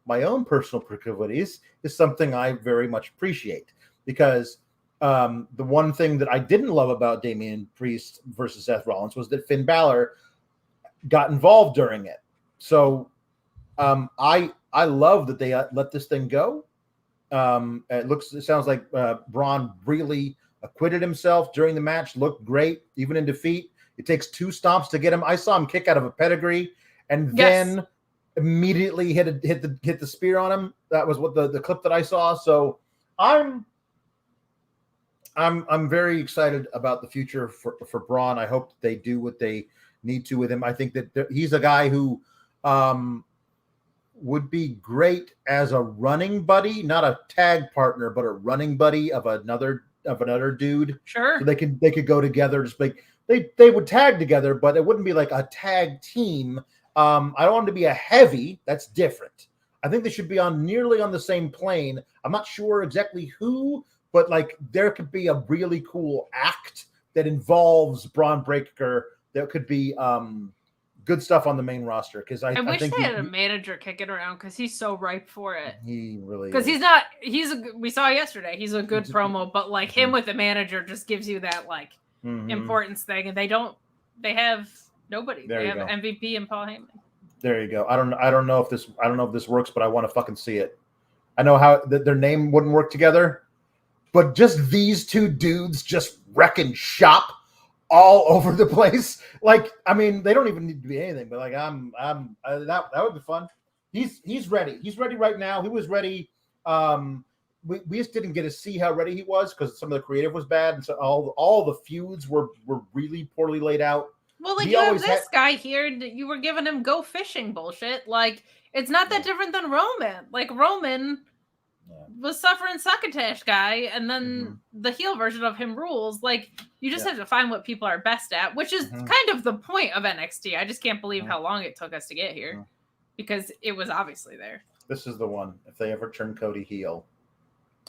my own personal proclivities is something I very much appreciate, because the one thing that I didn't love about Damian Priest versus Seth Rollins was that Finn Balor got involved during it. So I love that they let this thing go. It sounds like Bron really acquitted himself during the match, looked great, even in defeat. It takes 2 stomps to get him. I saw him kick out of a pedigree and then immediately hit the spear on him. That was what the clip that I saw. So I'm very excited about the future for Bron. I hope they do what they need to with him. I think that he's a guy who would be great as a running buddy, not a tag partner, but a running buddy of another dude. Sure. So they could go together. Just like they would tag together, but it wouldn't be like a tag team. I don't want it to be a heavy. That's different. I think they should be nearly on the same plane. I'm not sure exactly who, but like there could be a really cool act that involves Bron Breakker. There could be good stuff on the main roster, because I wish think they had a manager kicking around, because he's so ripe for it. He really, because we saw yesterday, he's a good promo, but like him with the manager just gives you that like importance thing, and they have nobody. They have MVP and Paul Heyman. There you go. I don't know if this works, but I want to fucking see it. I know how their name wouldn't work together, but just these 2 dudes just wrecking shop all over the place. Like, I mean, they don't even need to be anything, but like that would be fun. He's ready. He's ready right now. He was ready. We just didn't get to see how ready he was because some of the creative was bad, and so all the feuds were really poorly laid out. Well, like, you have this guy here, you were giving him go fishing bullshit. Like, it's not that different than Roman. Like, Roman was suffering succotash guy, and then the heel version of him rules. Like, you just have to find what people are best at, which is kind of the point of NXT. I just can't believe how long it took us to get here, because it was obviously there. This is the one, if they ever turn Cody heel.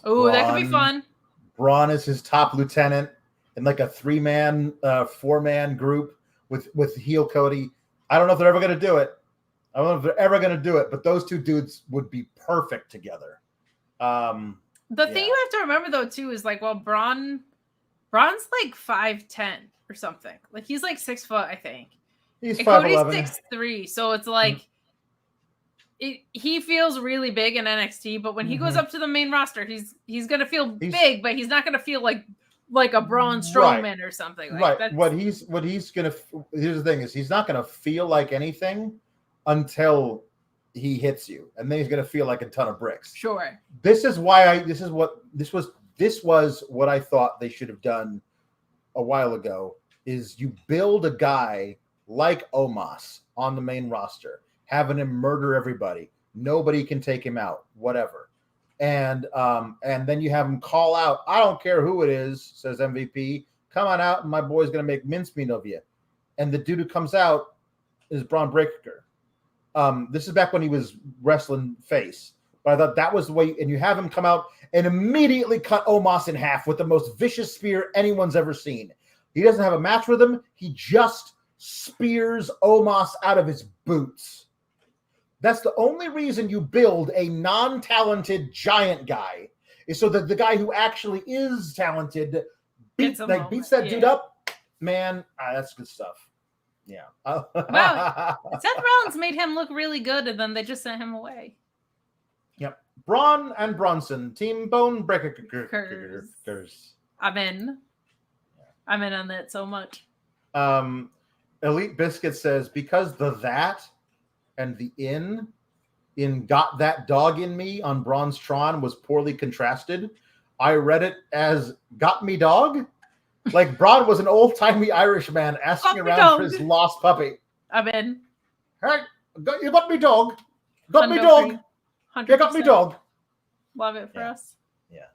Oh, that could be fun. Braun is his top lieutenant in like a 3-man, 4-man group with heel Cody. I don't know if they're ever going to do it. But those 2 dudes would be perfect together. The thing you have to remember though too is like, well, Braun's like 5'10" or something. Like he's like 6 foot, I think. He's 5'11". Cody's 6'3", so it's like he feels really big in NXT, but when he goes up to the main roster, he's gonna feel big, but he's not gonna feel like a Braun Strowman or something. Like right. Here's the thing is he's not gonna feel like anything until he hits you, and then he's gonna feel like a ton of bricks. Sure. This was what I thought they should have done a while ago. Is you build a guy like Omos on the main roster, having him murder everybody. Nobody can take him out, whatever. And then you have him call out, I don't care who it is, says MVP, come on out and my boy's going to make mincemeat of you. And the dude who comes out is Bron Breakker. This is back when he was wrestling face. But I thought that was the way, and you have him come out and immediately cut Omos in half with the most vicious spear anyone's ever seen. He doesn't have a match with him. He just spears Omos out of his boots. That's the only reason you build a non-talented giant guy, is so that the guy who actually is talented beats that dude up. Man, that's good stuff. Yeah. Wow. Seth Rollins made him look really good, and then they just sent him away. Yep. Braun and Bronson, Team Bone Breakers. I'm in. I'm in on that so much. Elite Biscuit says, because that and the in Got That Dog in Me on Braun's Tron was poorly contrasted, I read it as Got Me Dog. Like Braun was an old-timey Irish man asking around for his lost puppy. I'm in. Hey, you got me dog. Got me dog. 100%. Pick up me dog. Love it for us. Yeah.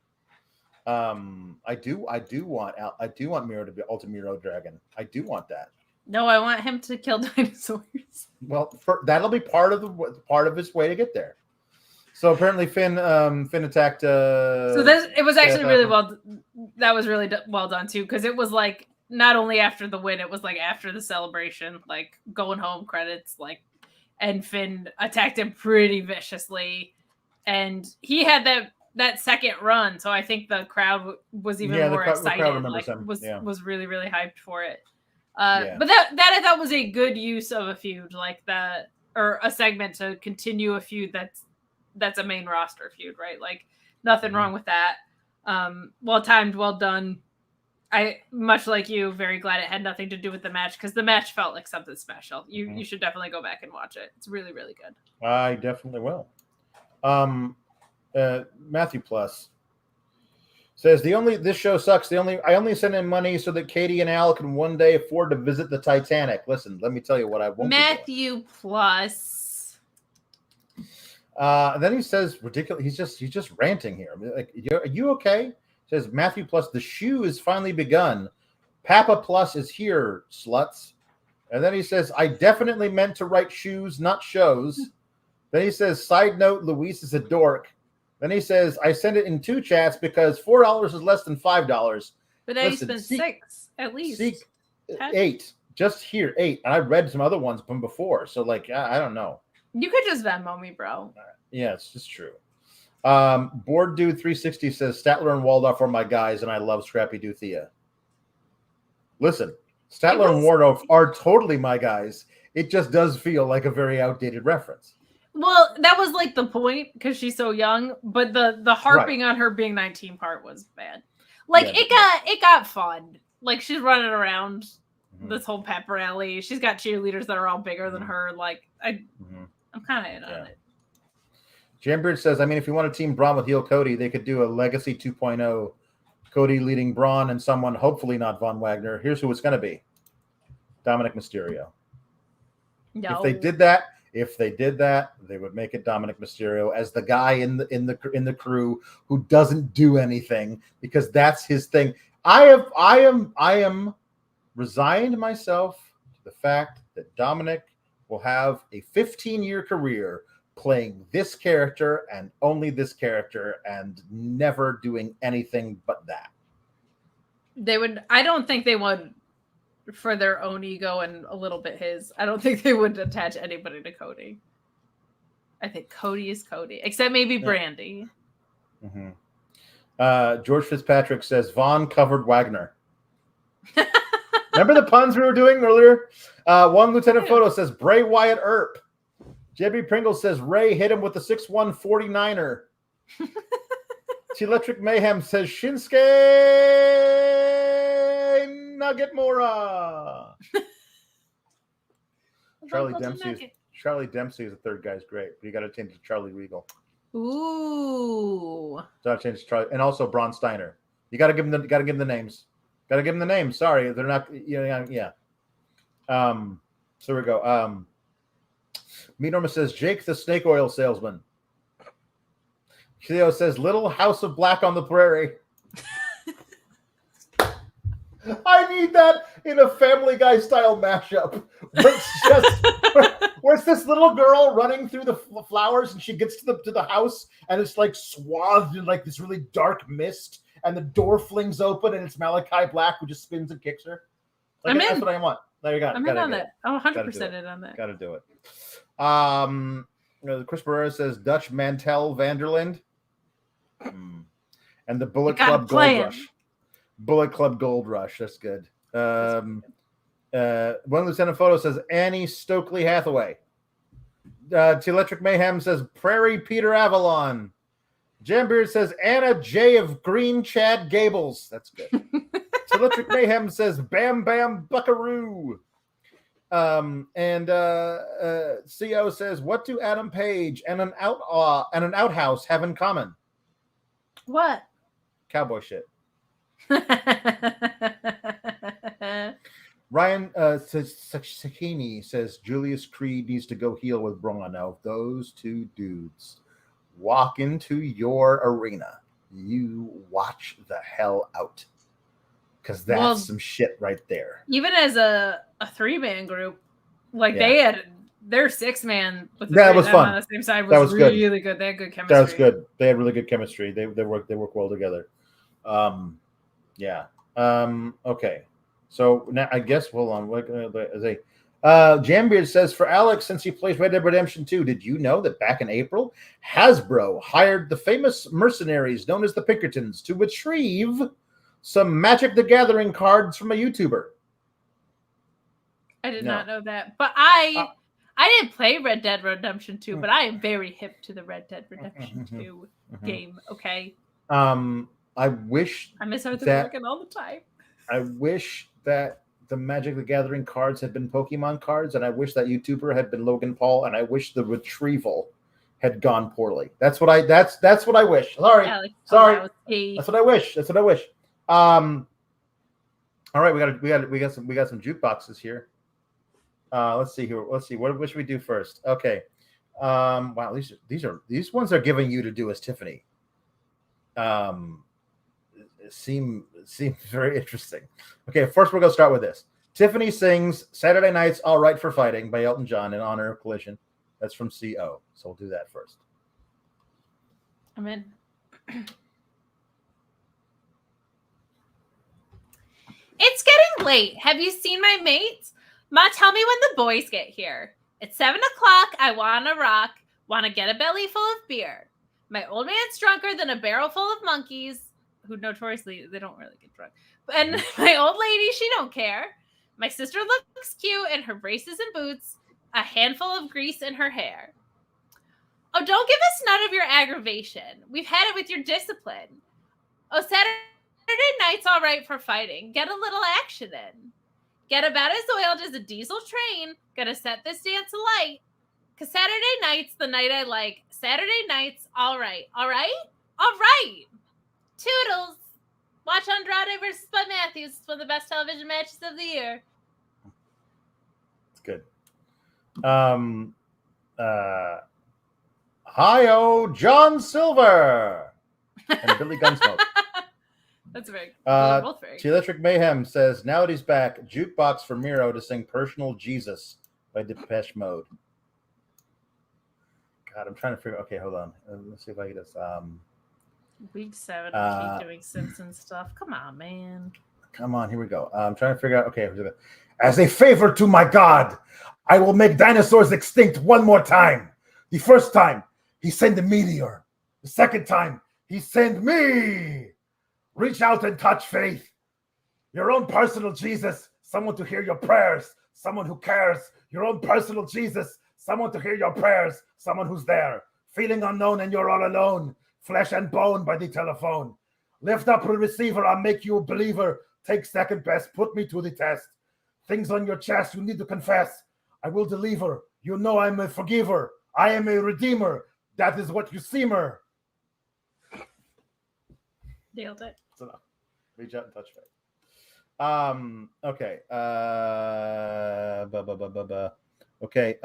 I do want Miro to be Ultimiro Dragon. I do want that. No, I want him to kill dinosaurs. Well, that'll be part of his way to get there. So apparently Finn attacked. So it was actually really well. That was really well done too, because it was like not only after the win, it was like after the celebration, like going home credits, like, and Finn attacked him pretty viciously, and he had that second run. So I think the crowd was even more excited. Was really really hyped for it. But that I thought was a good use of a feud like that, or a segment to continue a feud that's a main roster feud, right? Like nothing wrong with that. Well timed, well done. I, much like you, very glad it had nothing to do with the match, because the match felt like something special. You should definitely go back and watch it. It's really, really good. I definitely will. Matthew Plus says this show sucks. I only send in money so that Katie and Al can one day afford to visit the Titanic. Listen, let me tell you what I won't. Matthew Plus. Then he says ridiculous. He's just ranting here. Like, are you okay? Says Matthew Plus, the shoe is finally begun. Papa Plus is here, sluts. And then he says, I definitely meant to write shoes, not shows. Then he says, side note, Luis is a dork. Then he says, I sent it in 2 chats because $4 is less than $5. But now you spent 6 at least. 8. Just here, 8. And I read some other ones from before. So like, I don't know. You could just Venmo me, bro. Yeah, it's just true. Board Dude 360 says Statler and Waldorf are my guys, and I love Scrappy Doo Thea. Listen, Statler and Waldorf are totally my guys. It just does feel like a very outdated reference. Well, that was like the point because she's so young, but the harping on her being 19 part was bad. Like it got fun. Like she's running around this whole pep rally. She's got cheerleaders that are all bigger than her. Like I'm kind of in on it. Jambeard says, I mean, if you want to team Braun with heel Cody, they could do a Legacy 2.0. Cody leading Braun and someone, hopefully not Von Wagner. Here's who it's going to be. Dominic Mysterio. No. If they did that, they would make it Dominic Mysterio as the guy in the crew who doesn't do anything because that's his thing. I am resigned myself to the fact that Dominic will have a 15-year career playing this character and only this character and never doing anything but that. I don't think they would, for their own ego and a little bit his, I don't think they would attach anybody to Cody. I think Cody is Cody, except maybe Brandy. George Fitzpatrick says Vaughn covered Wagner. Remember the puns we were doing earlier? One Lieutenant Photo says Bray Wyatt Earp. JB Pringle says Ray hit him with the 6'1" 49er. Electric Mayhem says Shinsuke Nagamura. Charlie Dempsey is the third guy's great, but you got to change to Charlie Regal. Ooh. Got to change to Charlie, and also Braun Steiner. You got to give them the names. Got to give them the names. Sorry, they're not. Yeah. So we go. Me Norma says Jake the snake oil salesman. Cleo says Little House of Black on the Prairie. I need that in a Family Guy style mashup. Where it's this little girl running through the flowers and she gets to the house and it's like swathed in like this really dark mist and the door flings open and it's Malachi Black who just spins and kicks her. Like, that's what I want. There you go. I'm in on that. I'm 100% in on that. Got to do it. Chris Barrera says Dutch Mantel Vanderland. And the Bullet Club Gold Rush. Bullet Club Gold Rush. That's good. One Lieutenant Photo says Annie Stokely Hathaway. Electric Mayhem says Prairie Peter Avalon. Jambeard says Anna J of Green Chad Gables. That's good. Electric Mayhem says Bam Bam Buckaroo. CO says, what do Adam Page and an outhouse have in common? What? Cowboy shit. Ryan Sakini says Julius Creed needs to go heel with Braun. Now, those two dudes walk into your arena, you watch the hell out. Because that's some shit right there. Even as a 3-man group, like they had their 6-man with the that was fun. On the same side was really good. They had good chemistry. That was good. They had really good chemistry. They work well together. Okay. So now I guess hold on. What is a Jambeard says for Alex, since he plays Red Dead Redemption 2, did you know that back in April, Hasbro hired the famous mercenaries known as the Pinkertons to retrieve some Magic the Gathering cards from a YouTuber? I did not know that, but I didn't play Red Dead Redemption 2, but I am very hip to the Red Dead Redemption 2 game. Okay. I wish I miss Arthur Morgan all the time. I wish that the Magic the Gathering cards had been Pokemon cards, and I wish that YouTuber had been Logan Paul, and I wish the retrieval had gone poorly. That's what I wish. Sorry. Alex, Sorry. That's what I wish. All right, we got some jukeboxes here. Let's see here. Let's see. What should we do first? Okay. Wow, these ones are giving you to do as Tiffany. Seem very interesting. Okay, first we're gonna start with this. Tiffany sings "Saturday Night's All Right for Fighting" by Elton John in honor of Collision. That's from CO. So we'll do that first. I'm in. It's getting late. Have you seen my mates? Ma, tell me when the boys get here. It's 7 o'clock. I want to rock. Want to get a belly full of beer. My old man's drunker than a barrel full of monkeys, who notoriously, they don't really get drunk. And my old lady, she don't care. My sister looks cute in her braces and boots, a handful of grease in her hair. Oh, don't give us none of your aggravation. We've had it with your discipline. Oh, Saturday night's all right for fighting. Get a little action in. Get about as oiled as a diesel train. Gonna set this dance alight. Cause Saturday night's the night I like. Saturday night's all right. All right? All right. Toodles. Watch Andrade versus Bud Matthews. It's one of the best television matches of the year. It's good. Hi-oh, John Silver and Billy Gunsmoke. That's very both very Electric Mayhem says, now that he's back, jukebox for Miro to sing Personal Jesus by Depeche Mode. God, I'm trying to figure. Okay, hold on. Let's see if I get this. Week 7, I keep doing Simpsons stuff. Come on, man. Come on, here we go. I'm trying to figure out. Okay, as a favor to my God, I will make dinosaurs extinct one more time. The first time, he sent a meteor. The second time, he sent me. Reach out and touch faith. Your own personal Jesus, someone to hear your prayers, someone who cares. Your own personal Jesus, someone to hear your prayers, someone who's there. Feeling unknown and you're all alone. Flesh and bone by the telephone. Lift up the receiver, I'll make you a believer. Take second best, put me to the test. Things on your chest you need to confess. I will deliver. You know I'm a forgiver. I am a redeemer. That is what you seemer. Nailed it. That's enough. Reach out and touch faith. Okay. Okay.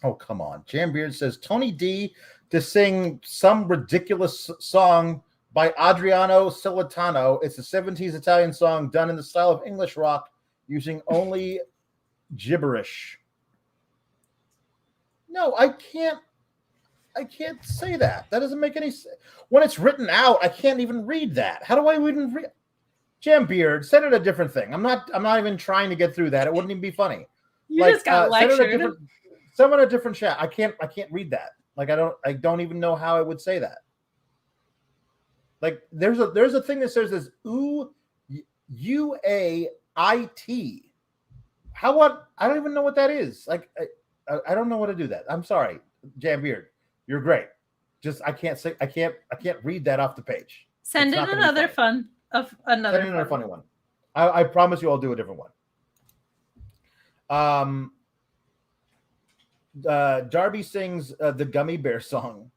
Oh, come on. Jambeard says Tony D to sing some ridiculous song by Adriano Celentano. It's a 70s Italian song done in the style of English rock using only gibberish. No, I can't say that. That doesn't make any sense. When it's written out, I can't even read that. How do I even read? Jambeard, send it a different thing. I'm not even trying to get through that. It wouldn't even be funny. You just got lectured. Send it a different chat. I can't read that. Like I don't even know how I would say that. Like there's a thing that says this UAIT. How what? I don't even know what that is. Like I don't know what to do that. I'm sorry, Jambeard. You're great. Just I can't read that off the page. Send in another funny one. I promise you I'll do a different one. Darby sings the Gummy Bear song.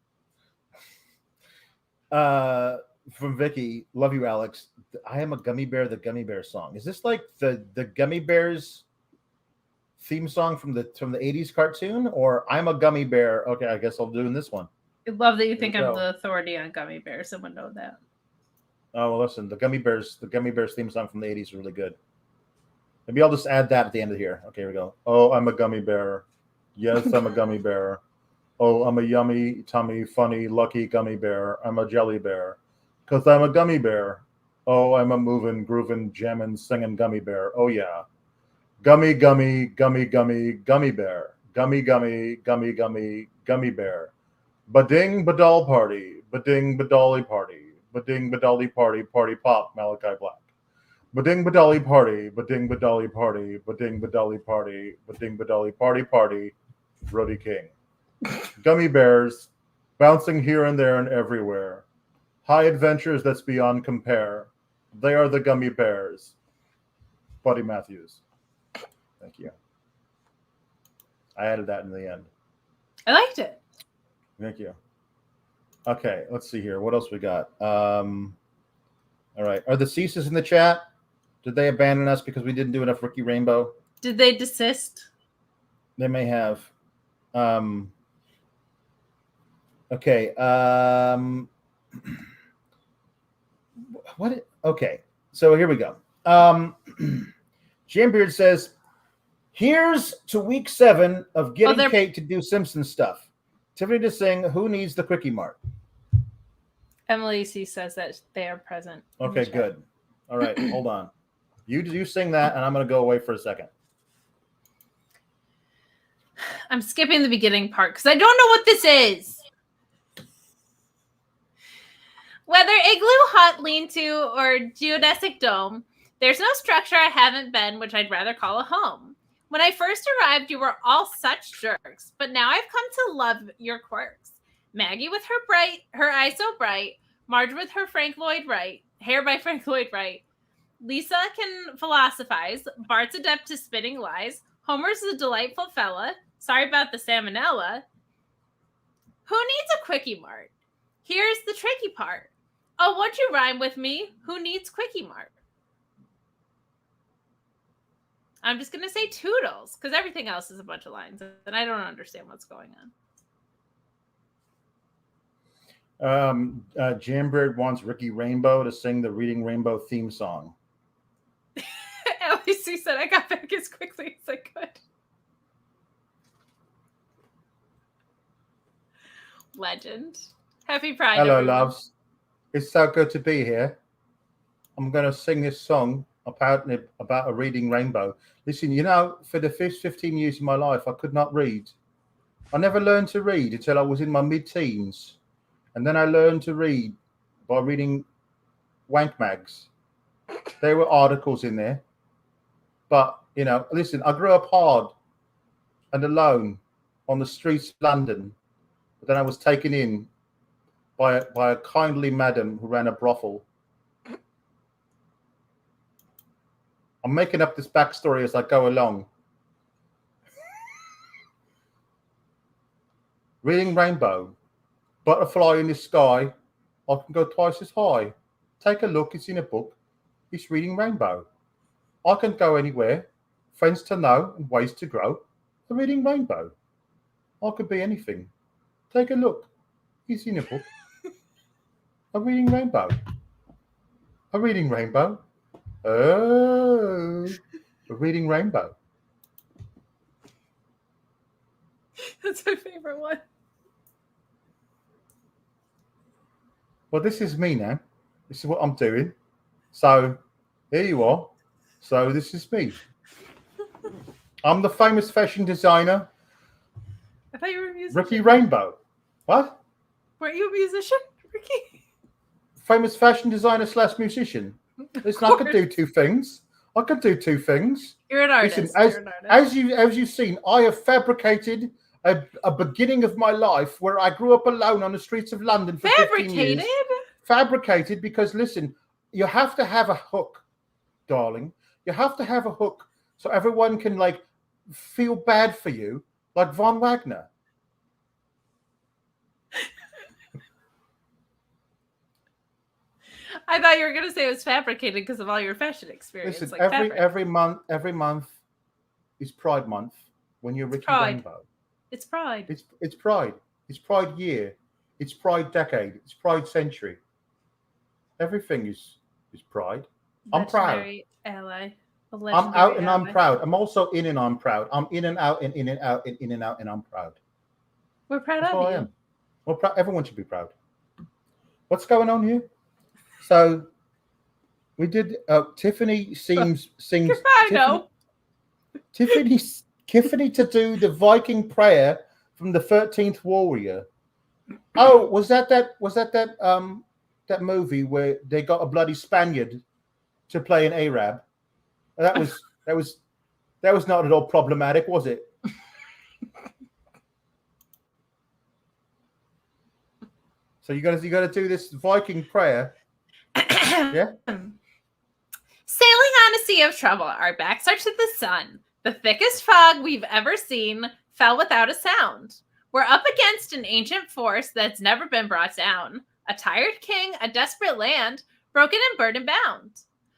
From Vicky, love you, Alex. I am a gummy bear. The Gummy Bear song. Is this like the Gummy Bears theme song from the 80s cartoon, or I'm a Gummy Bear? Okay, I guess I'll do in this one. I love that you think I'm the authority on gummy bears. Someone know that. Oh, well, listen, the Gummy Bears theme song from the 80s is really good. Maybe I'll just add that at the end of here. Okay, here we go. Oh, I'm a gummy bear. Yes, I'm a gummy bear. Oh, I'm a yummy, tummy, funny, lucky gummy bear. I'm a jelly bear. 'Cause I'm a gummy bear. Oh, I'm a moving, grooving, jamming, singing gummy bear. Oh, yeah. Gummy, gummy, gummy, gummy, gummy bear. Gummy, gummy, gummy, gummy, gummy bear. Ba-ding, ba-doll party. Ba-ding, ba-dolly party. Ba-ding, ba-dolly party, party pop, Malachi Black. Ba-ding, ba-dolly party. Ba-ding, ba-dolly party. Ba-ding, ba-dolly party. Ba-ding, ba-dolly party, party. Brody King. Gummy bears, bouncing here and there and everywhere. High adventures that's beyond compare. They are the gummy bears. Buddy Matthews. Thank you. I added that in the end. I liked it. Thank you. Okay, let's see here. What else we got? All right. Are the Ceases in the chat? Did they abandon us because we didn't do enough Rookie Rainbow? Did they desist? They may have. Okay. What? Okay. So here we go. Jambeard says, here's to week 7 of getting Kate to do Simpson stuff. Tiffany to sing, who needs the Quickie Mart? Emily C says that they are present. Okay, good. All right, hold on. You sing that, and I'm going to go away for a second. I'm skipping the beginning part because I don't know what this is. Whether igloo, hut, lean-to, or geodesic dome, there's no structure I haven't been which I'd rather call a home. When I first arrived, you were all such jerks, but now I've come to love your quirks. Maggie with her eyes so bright, Marge with her Frank Lloyd Wright, hair by Frank Lloyd Wright. Lisa can philosophize, Bart's adept to spitting lies, Homer's a delightful fella, sorry about the salmonella. Who needs a Quickie Mart? Here's the tricky part. Oh, won't you rhyme with me? Who needs Quickie Mart? I'm just going to say Toodles, because everything else is a bunch of lines, and I don't understand what's going on. Jambird wants Ricky Rainbow to sing the Reading Rainbow theme song. LEC said, I got back as quickly as I could. Legend. Happy Pride, Hello, everyone. loves. It's so good to be here. I'm going to sing this song about a reading rainbow. Listen, you know, for the first 15 years of my life, I could not read. I never learned to read until I was in my mid-teens. And then I learned to read by reading wank mags. There were articles in there. But, you know, listen, I grew up hard and alone on the streets of London. But then I was taken in by a kindly madam who ran a brothel. I'm making up this backstory as I go along. Reading Rainbow. Butterfly in the sky. I can go twice as high. Take a look. It's in a book. It's Reading Rainbow. I can go anywhere. Friends to know and ways to grow. A Reading Rainbow. I could be anything. Take a look. It's in a book. A Reading Rainbow. A Reading Rainbow. Oh, a Reading Rainbow. That's my favorite one. Well, this is me now. This is what I'm doing. So, here you are. So, this is me. I'm the famous fashion designer. I thought you were a musician. Ricky Rainbow. What? Weren't you a musician, Ricky? Famous fashion designer / musician. Listen, I could do two things. You're an artist. Listen, as you've seen, I have fabricated a beginning of my life where I grew up alone on the streets of London for 15 years. Fabricated because, listen, you have to have a hook, darling. You have to have a hook so everyone can, like, feel bad for you, like Von Wagner. I thought you were going to say it was fabricated because of all your fashion experience. Listen, like every month, is Pride Month when you're Ricky Pride. Rainbow. It's Pride. It's Pride. It's Pride year. It's Pride decade. It's Pride century. Everything is Pride. I'm proud. Ally. I'm out and I'm proud. I'm also in and I'm proud. I'm in and out and in and out and in and out and I'm proud. We're proud That's of all you. I am. Well, everyone should be proud. What's going on here? So we did. Tiffany sings. Tiffany to do the Viking prayer from the 13th Warrior. Oh, was that movie where they got a bloody Spaniard to play an Arab? That was not at all problematic, was it? So you got to do this Viking prayer. Yeah. Sailing on a sea of trouble, our backs are to the sun. The thickest fog we've ever seen fell without a sound. We're up against an ancient force that's never been brought down. A tired king, a desperate land, broken and burden bound.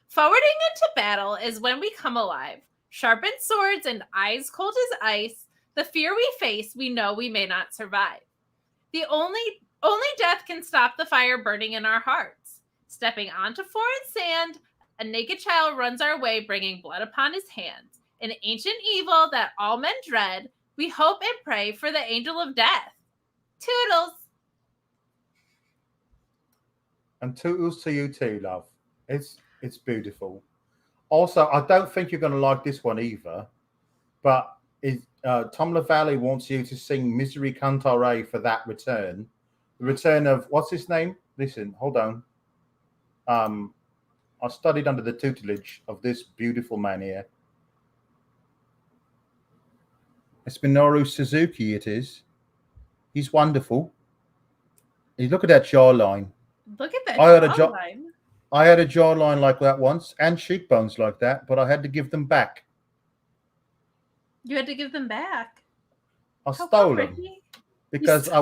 Forwarding into battle is when we come alive. Sharpened swords and eyes cold as ice. The fear we face, we know we may not survive. The only death can stop the fire burning in our hearts. Stepping onto foreign sand, a naked child runs our way, bringing blood upon his hands. An ancient evil that all men dread. We hope and pray for the angel of death. Toodles. And toodles to you too, love. It's beautiful. Also, I don't think you're going to like this one either, but Tom LaValle wants you to sing Misery Cantare for that return. The return of, what's his name? Listen, hold on. I studied under the tutelage of this beautiful man here. It's Minoru Suzuki, it is. He's wonderful. Look at that jawline. Look at that jawline. I had a jawline like that once and cheekbones like that, but I had to give them back. You had to give them back? I stole them because I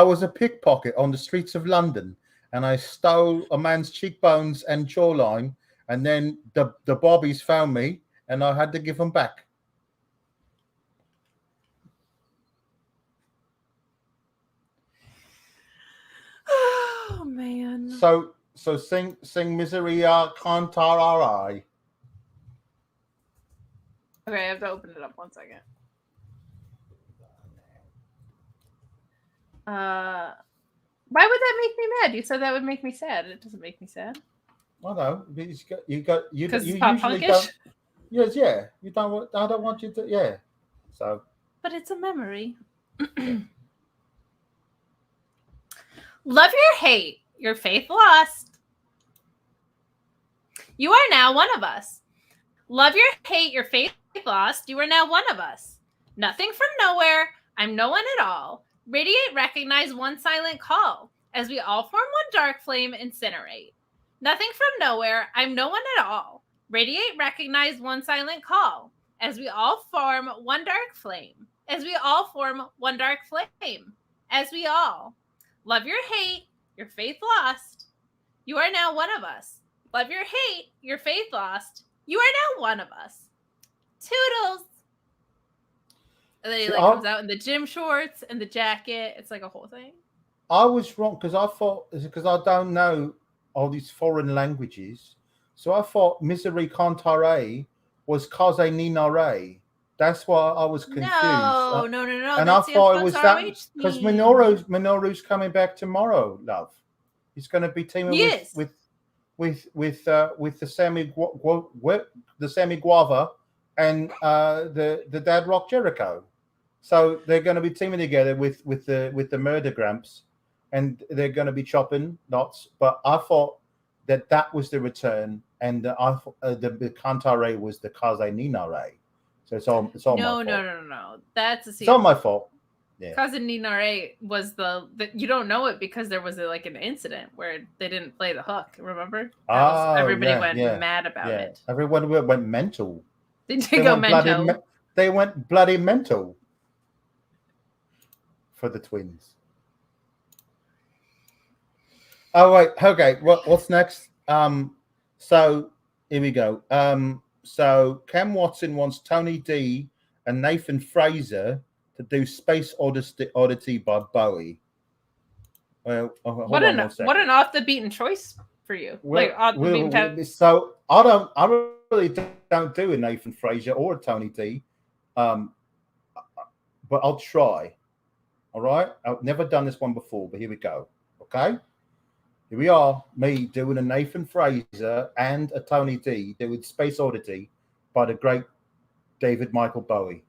was a pickpocket on the streets of London, and I stole a man's cheekbones and jawline, and then the bobbies found me, and I had to give them back. Oh man. So sing Miseria Cantare. Okay, I have to open it up 1 second. Why would that make me mad? You said that would make me sad. It doesn't make me sad. Well, no, you usually punkish? don't. Yes, yeah. You don't. I don't want you to. Yeah. So. But it's a memory. Love your hate, your faith lost. You are now one of us. Love your hate, your faith lost. You are now one of us. Nothing from nowhere. I'm no one at all. Radiate, recognize one silent call. As we all form one dark flame, incinerate. Nothing from nowhere. I'm no one at all. Radiate, recognize one silent call. As we all form one dark flame. As we all form one dark flame. As we all. Love your hate, your faith lost. You are now one of us. Love your hate, your faith lost. You are now one of us. Toodles. And then he comes out in the gym shorts and the jacket. It's like a whole thing. I was wrong because I thought, because I don't know all these foreign languages. So I thought Misery Cantare was Kaze Ninare. That's why I was confused. No. And I thought it was that because Minoru's coming back tomorrow, love. He's going to be teaming with the Sammy Guava and the Dad Rock Jericho. So they're going to be teaming together with the Murder Gramps, and they're going to be chopping knots. But I thought that was the return, and the Cantare was the Kaze Ninare. So it's all my fault. No. That's it's all my fault. Yeah. Kaze Ninare was the you don't know it because there was an incident where they didn't play the hook. Remember? Everybody went mad about it. Everyone went mental. They go mental. They went bloody mental for the twins. Oh wait, okay. What's next? So here we go. So Ken Watson wants Tony D and Nathan Fraser to do Space Oddity by Bowie. Well, what an off the beaten choice for you. Off the beaten path. So I really don't do a Nathan Fraser or a Tony D, but I'll try. All right, I've never done this one before, but here we go. Okay, here we are. Me doing a Nathan Fraser and a Tony D doing Space Oddity by the great David Michael Bowie.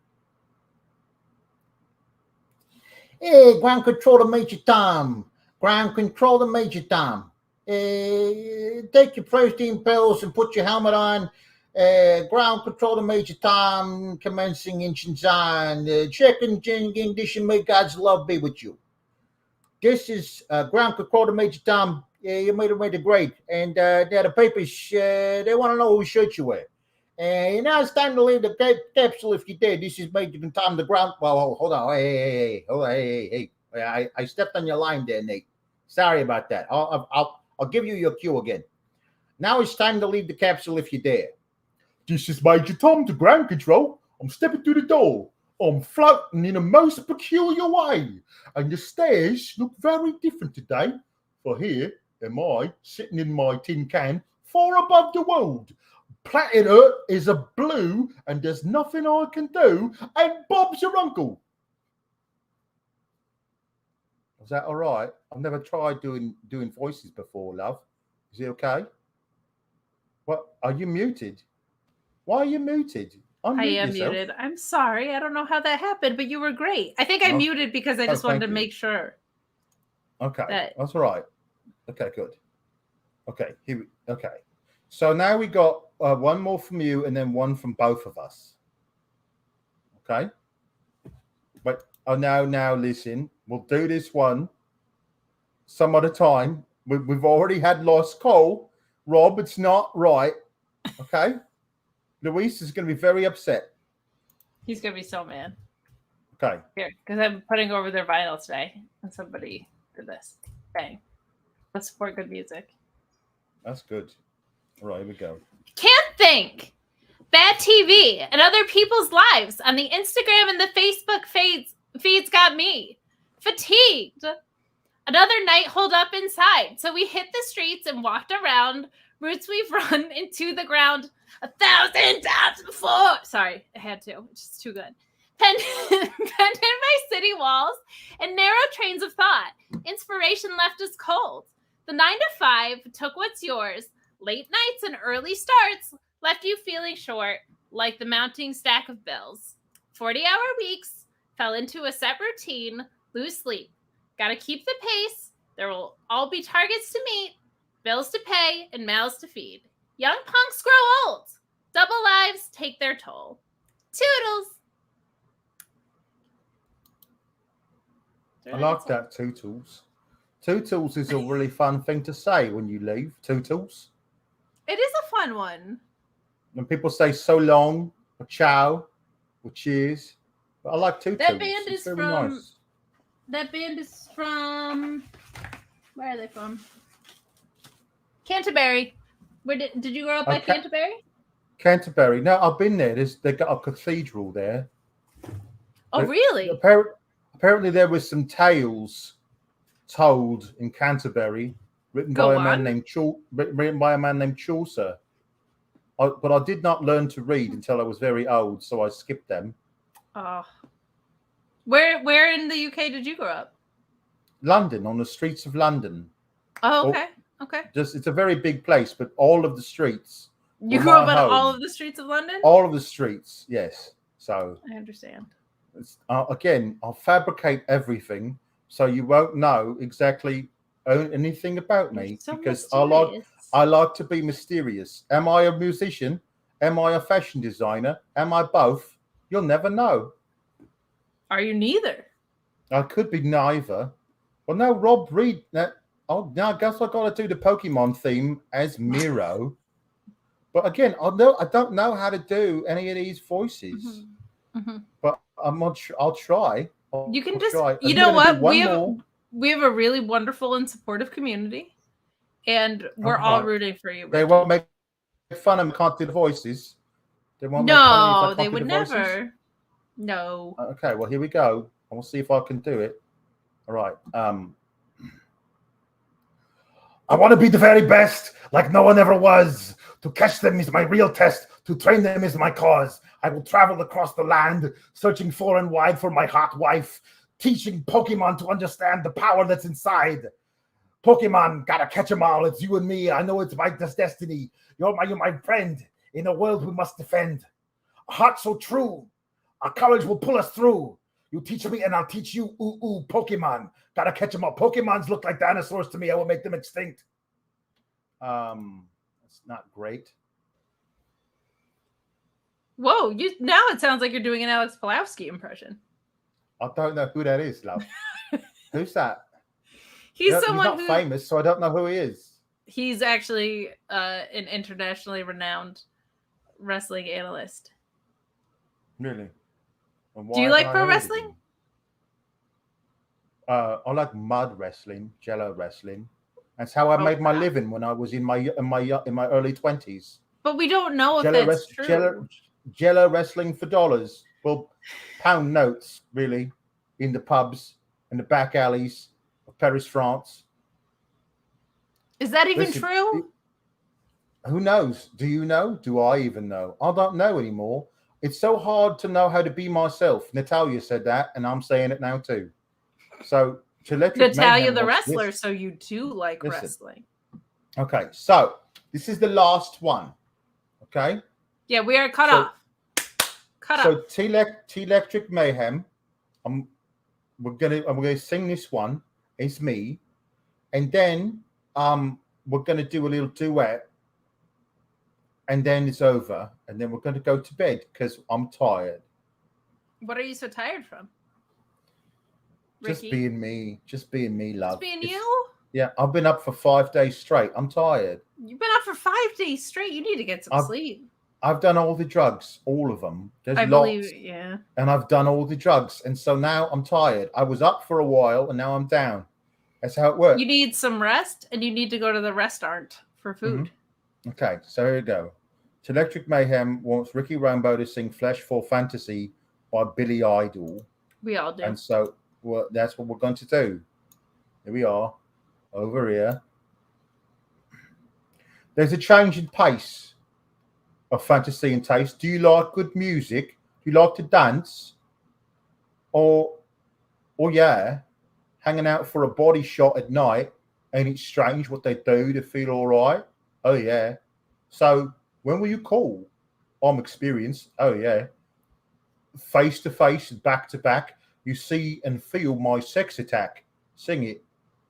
Hey, ground control to Major Tom. Ground control to Major Tom. Take your protein pills and put your helmet on. Ground control to Major Tom. Commencing engines on. Check engine condition. May God's love be with you. This is ground control to Major Tom. You made it great. And the papers, they want to know whose shirt you wear. And now it's time to leave the capsule if you did. This is Major Tom, the ground. Well, hold on. Hey. I stepped on your line there, Nate. Sorry about that. I'll give you your cue again. Now it's time to leave the capsule if you dare. This is Major Tom to ground control. I'm stepping through the door. I'm floating in a most peculiar way. And the stairs look very different today. For here am I, sitting in my tin can, far above the world. Planet Earth is a blue, and there's nothing I can do. And Bob's your uncle. Is that all right? I've never tried doing voices before, love. Is it okay? What? Are you muted? Why are you muted? I am muted. I'm sorry. I don't know how that happened, but you were great. I think I muted because I just wanted to make sure. Okay. That's all right. Okay, good. Okay. Okay. So now we got one more from you and then one from both of us. Okay? But now listen. We'll do this one some other time. We've already had lost call. Rob, it's not right. Okay? Luis is going to be very upset. He's going to be so mad. Okay. Here, because I'm putting over their vinyl today, and somebody did this. Bang. Let's support good music. That's good. All right, here we go. Can't think. Bad TV and other people's lives on the Instagram and the Facebook feeds got me. Fatigued. Another night holed up inside. So we hit the streets and walked around. Routes we've run into the ground 1,000 times before. Sorry, I had to. It's just too good. Penned in my city walls and narrow trains of thought. Inspiration left us cold. The 9 to 5 took what's yours. Late nights and early starts left you feeling short, like the mounting stack of bills. 40-hour weeks fell into a set routine. Lose sleep. Gotta keep the pace. There will all be targets to meet, bills to pay, and mouths to feed. Young punks grow old. Double lives take their toll. Toodles. I like that, Tootles. Tootles is a really fun thing to say when you leave. Tootles. It is a fun one. When people say so long, or ciao, or cheers. But I like Tootles. That band is from... Nice. That band is from... Where are they from? Canterbury. Where did you grow up at Canterbury? Canterbury. No, I've been there. They got a cathedral there. Oh, really? Apparently there was some tales told in Canterbury written by a man named Chaucer. But I did not learn to read until I was very old, so I skipped them. Oh. Where in the UK did you grow up? London, on the streets of London. Oh, okay. Okay. It's a very big place, but all of the streets. You grew up on all of the streets of London? All of the streets, yes. So I understand. Again, I'll fabricate everything so you won't know exactly anything about me because I like to be mysterious. Am I a musician? Am I a fashion designer? Am I both? You'll never know. Are you neither? I could be neither. Well, no, Rob Reed. Now I guess I got to do the Pokemon theme as Miro. But again, I don't know how to do any of these voices. Mm-hmm. Mm-hmm. But I'll try. You can just, you know what? We have a really wonderful and supportive community, and we're all rooting for you. They won't make fun of me. Can't do the voices. They won't make fun of me if I they copy would the voices? never. No. Okay, well, here we go. And we'll see if I can do it. All right. I want to be the very best, like no one ever was. To catch them is my real test. To train them is my cause. I will travel across the land, searching far and wide for my hot wife, teaching Pokemon to understand the power that's inside. Pokemon, gotta catch them all. It's you and me. I know it's my destiny. You're my friend. In a world we must defend. A heart so true. Our courage will pull us through. You teach me and I'll teach you. Ooh, Pokemon. Gotta catch them all. Pokemons look like dinosaurs to me. I will make them extinct. It's not great. Whoa, now it sounds like you're doing an Alex Palowski impression. I don't know who that is, love. Who's that? He's not famous, so I don't know who he is. He's actually an internationally renowned wrestling analyst. Really? Do you like pro wrestling? I like mud wrestling, jello wrestling. That's how I made my living when I was in my early 20s. But we don't know if that's true. Jello wrestling for dollars. Well, pound notes, really, in the pubs, in the back alleys of Paris, France. Is that even true? Who knows? Do you know? Do I even know? I don't know anymore. It's so hard to know how to be myself. Natalia said that, and I'm saying it now too. So, Natalia the wrestler, so you do like wrestling. Okay, so this is the last one. Okay? Yeah, we are cut off. So T-Electric Mayhem. We're gonna sing this one. It's me. And then we're gonna do a little duet. And then it's over. And then we're gonna go to bed because I'm tired. What are you so tired from? Just being me. Just being me, love. Just being you? Yeah, I've been up for 5 days straight. I'm tired. You've been up for 5 days straight. You need to get some sleep. I've done all the drugs, all of them. There's lots, yeah. And I've done all the drugs. And so now I'm tired. I was up for a while and now I'm down. That's how it works. You need some rest and you need to go to the restaurant for food. Mm-hmm. Okay, so here we go. Electric Mayhem wants Ricky Rambo to sing Flesh for Fantasy by Billy Idol. We all do. And so that's what we're going to do. Here we are, over here. There's a change in pace of fantasy and taste. Do you like good music? Do you like to dance? Or hanging out for a body shot at night? Ain't it strange what they do to feel all right? Oh, yeah. So when will you call? I'm experienced. Oh, yeah. Face to face, back to back. You see and feel my sex attack. Sing it.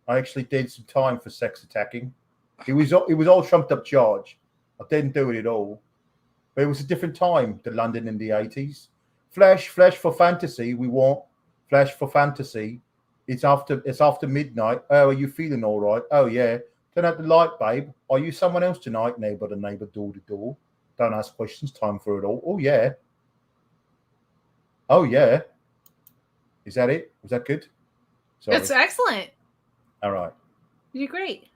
I actually did some time for sex attacking. It was all trumped up charge. I didn't do it at all. But it was a different time to London in the 80s. Flesh for fantasy. We want flesh for fantasy. It's after midnight. Oh, are you feeling all right? Oh, yeah. Turn out the light, babe. Are you someone else tonight? Neighbor to neighbor, door to door. Don't ask questions. Time for it all. Oh, yeah. Oh, yeah. Is that it? Was that good? Sorry. It's excellent. All right. You did great.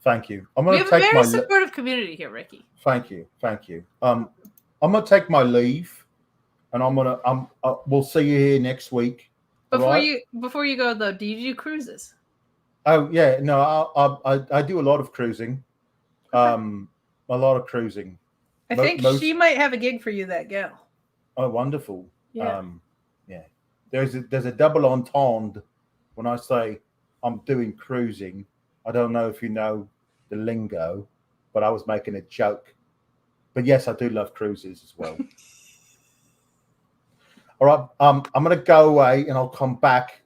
Thank you. We have a very supportive community here, Ricky. Thank you. I'm gonna take my leave, and we'll see you here next week. Before you go though, do you do cruises? Oh yeah, no, I do a lot of cruising. A lot of cruising. I think she might have a gig for you, that gal. Oh, wonderful. Yeah. Yeah. There's a double entendre when I say I'm doing cruising. I don't know if you know the lingo, but I was making a joke. But yes, I do love cruises as well. All right, I'm going to go away and I'll come back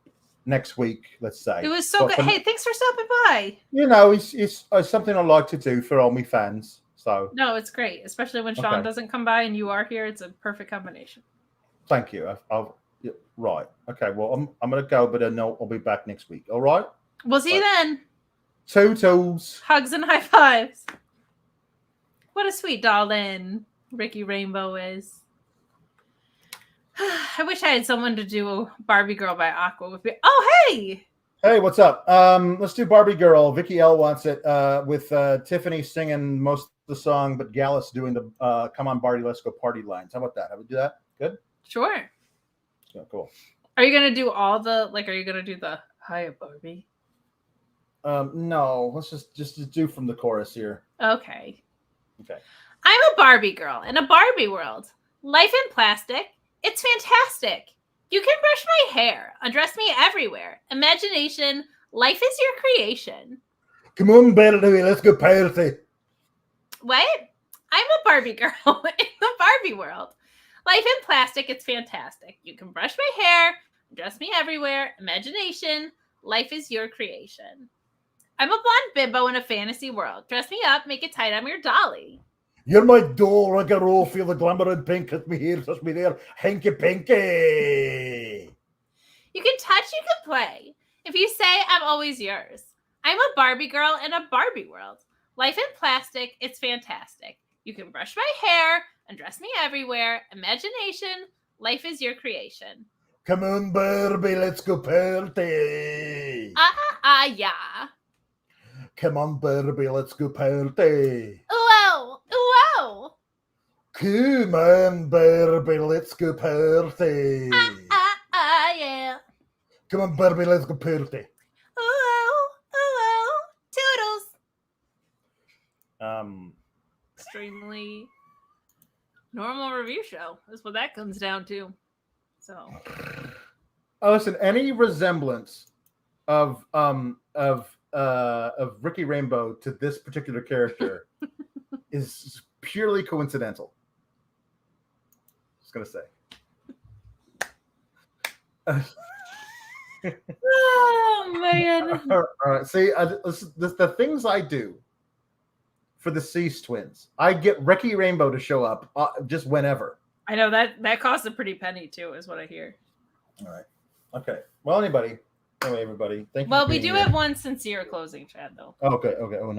next week, let's say. It was so good. Hey, thanks for stopping by. You know, it's something I like to do for all my fans. So no, it's great, especially when Sean doesn't come by and you are here. It's a perfect combination. Thank you. Right. Okay. Well, I'm going to go, but then I'll be back next week. All right. We'll see you then. Toodles. Hugs and high fives. What a sweet darling Ricky Rainbow is. I wish I had someone to do Barbie Girl by Aqua with me. Oh, hey! Hey, what's up? Let's do Barbie Girl. Vicky L wants it with Tiffany singing most of the song, but Gallus doing the "Come on, Barbie, let's go party" lines. How about that? How would we do that? Good. Sure. Yeah, cool. Are you gonna do all the like? Are you gonna do the "Hiya, Barbie"? No. Let's just do from the chorus here. Okay. Okay. I'm a Barbie girl in a Barbie world. Life in plastic. It's fantastic. You can brush my hair, undress me everywhere. Imagination, life is your creation. Come on, baby, let's go party. What? I'm a Barbie girl in the Barbie world. Life in plastic, it's fantastic. You can brush my hair, undress me everywhere. Imagination, life is your creation. I'm a blonde bimbo in a fantasy world. Dress me up, make it tight, I'm your dolly. You're my doll, rock and roll, feel the glamour and pink, touch me here, touch me there, hanky pinky. You can touch, you can play. If you say I'm always yours. I'm a Barbie girl in a Barbie world. Life in plastic, it's fantastic. You can brush my hair, undress me everywhere. Imagination, life is your creation. Come on, Barbie, let's go party. Yeah. Come on, Barbie, let's go party. Whoa. Come on, Barbie, let's go party. Yeah. Come on, Barbie, let's go party. Toodles. Extremely normal review show is what that comes down to. So, listen, any resemblance of Ricky Rainbow to this particular character is purely coincidental. Just gonna say. Oh man! All right. See, the things I do for the Cease twins, I get Ricky Rainbow to show up just whenever. I know that costs a pretty penny too, is what I hear. All right. Okay. Well, anyway, everybody, thank you. Well, we do have one sincere closing, Chad, though. Okay. Oh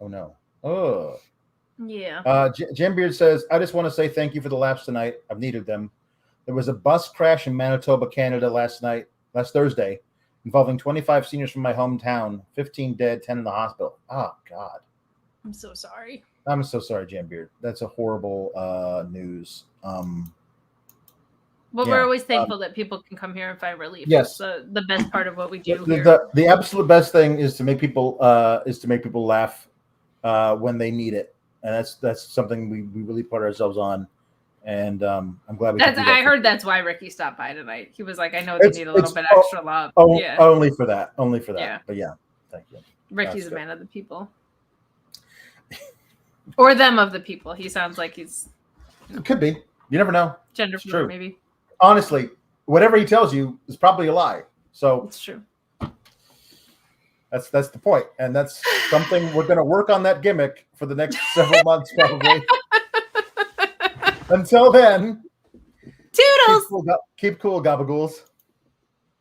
no. Oh. Yeah. Jim Beard says, I just want to say thank you for the laps tonight. I've needed them. There was a bus crash in Manitoba, Canada last Thursday, involving 25 seniors from my hometown, 15 dead, 10 in the hospital. Oh, God. I'm so sorry. I'm so sorry, Jim Beard. That's a horrible news. But we're always thankful that people can come here and find relief. Yes. It's the best part of what we do here. The absolute best thing is to make people laugh when they need it. And that's something we really put ourselves on. And I'm glad we can do that. I heard that's why Ricky stopped by tonight. He was like, I know they need a little bit extra love. Yeah. Only for that. Yeah. But yeah, thank you. Ricky's a man of the people. Or them of the people. He sounds like he's... It could be. You never know. Gender fluid, maybe. Honestly, whatever he tells you is probably a lie. So it's true. That's the point. And that's something we're going to work on that gimmick for the next several months, probably. Until then, toodles. Keep cool, gabagools.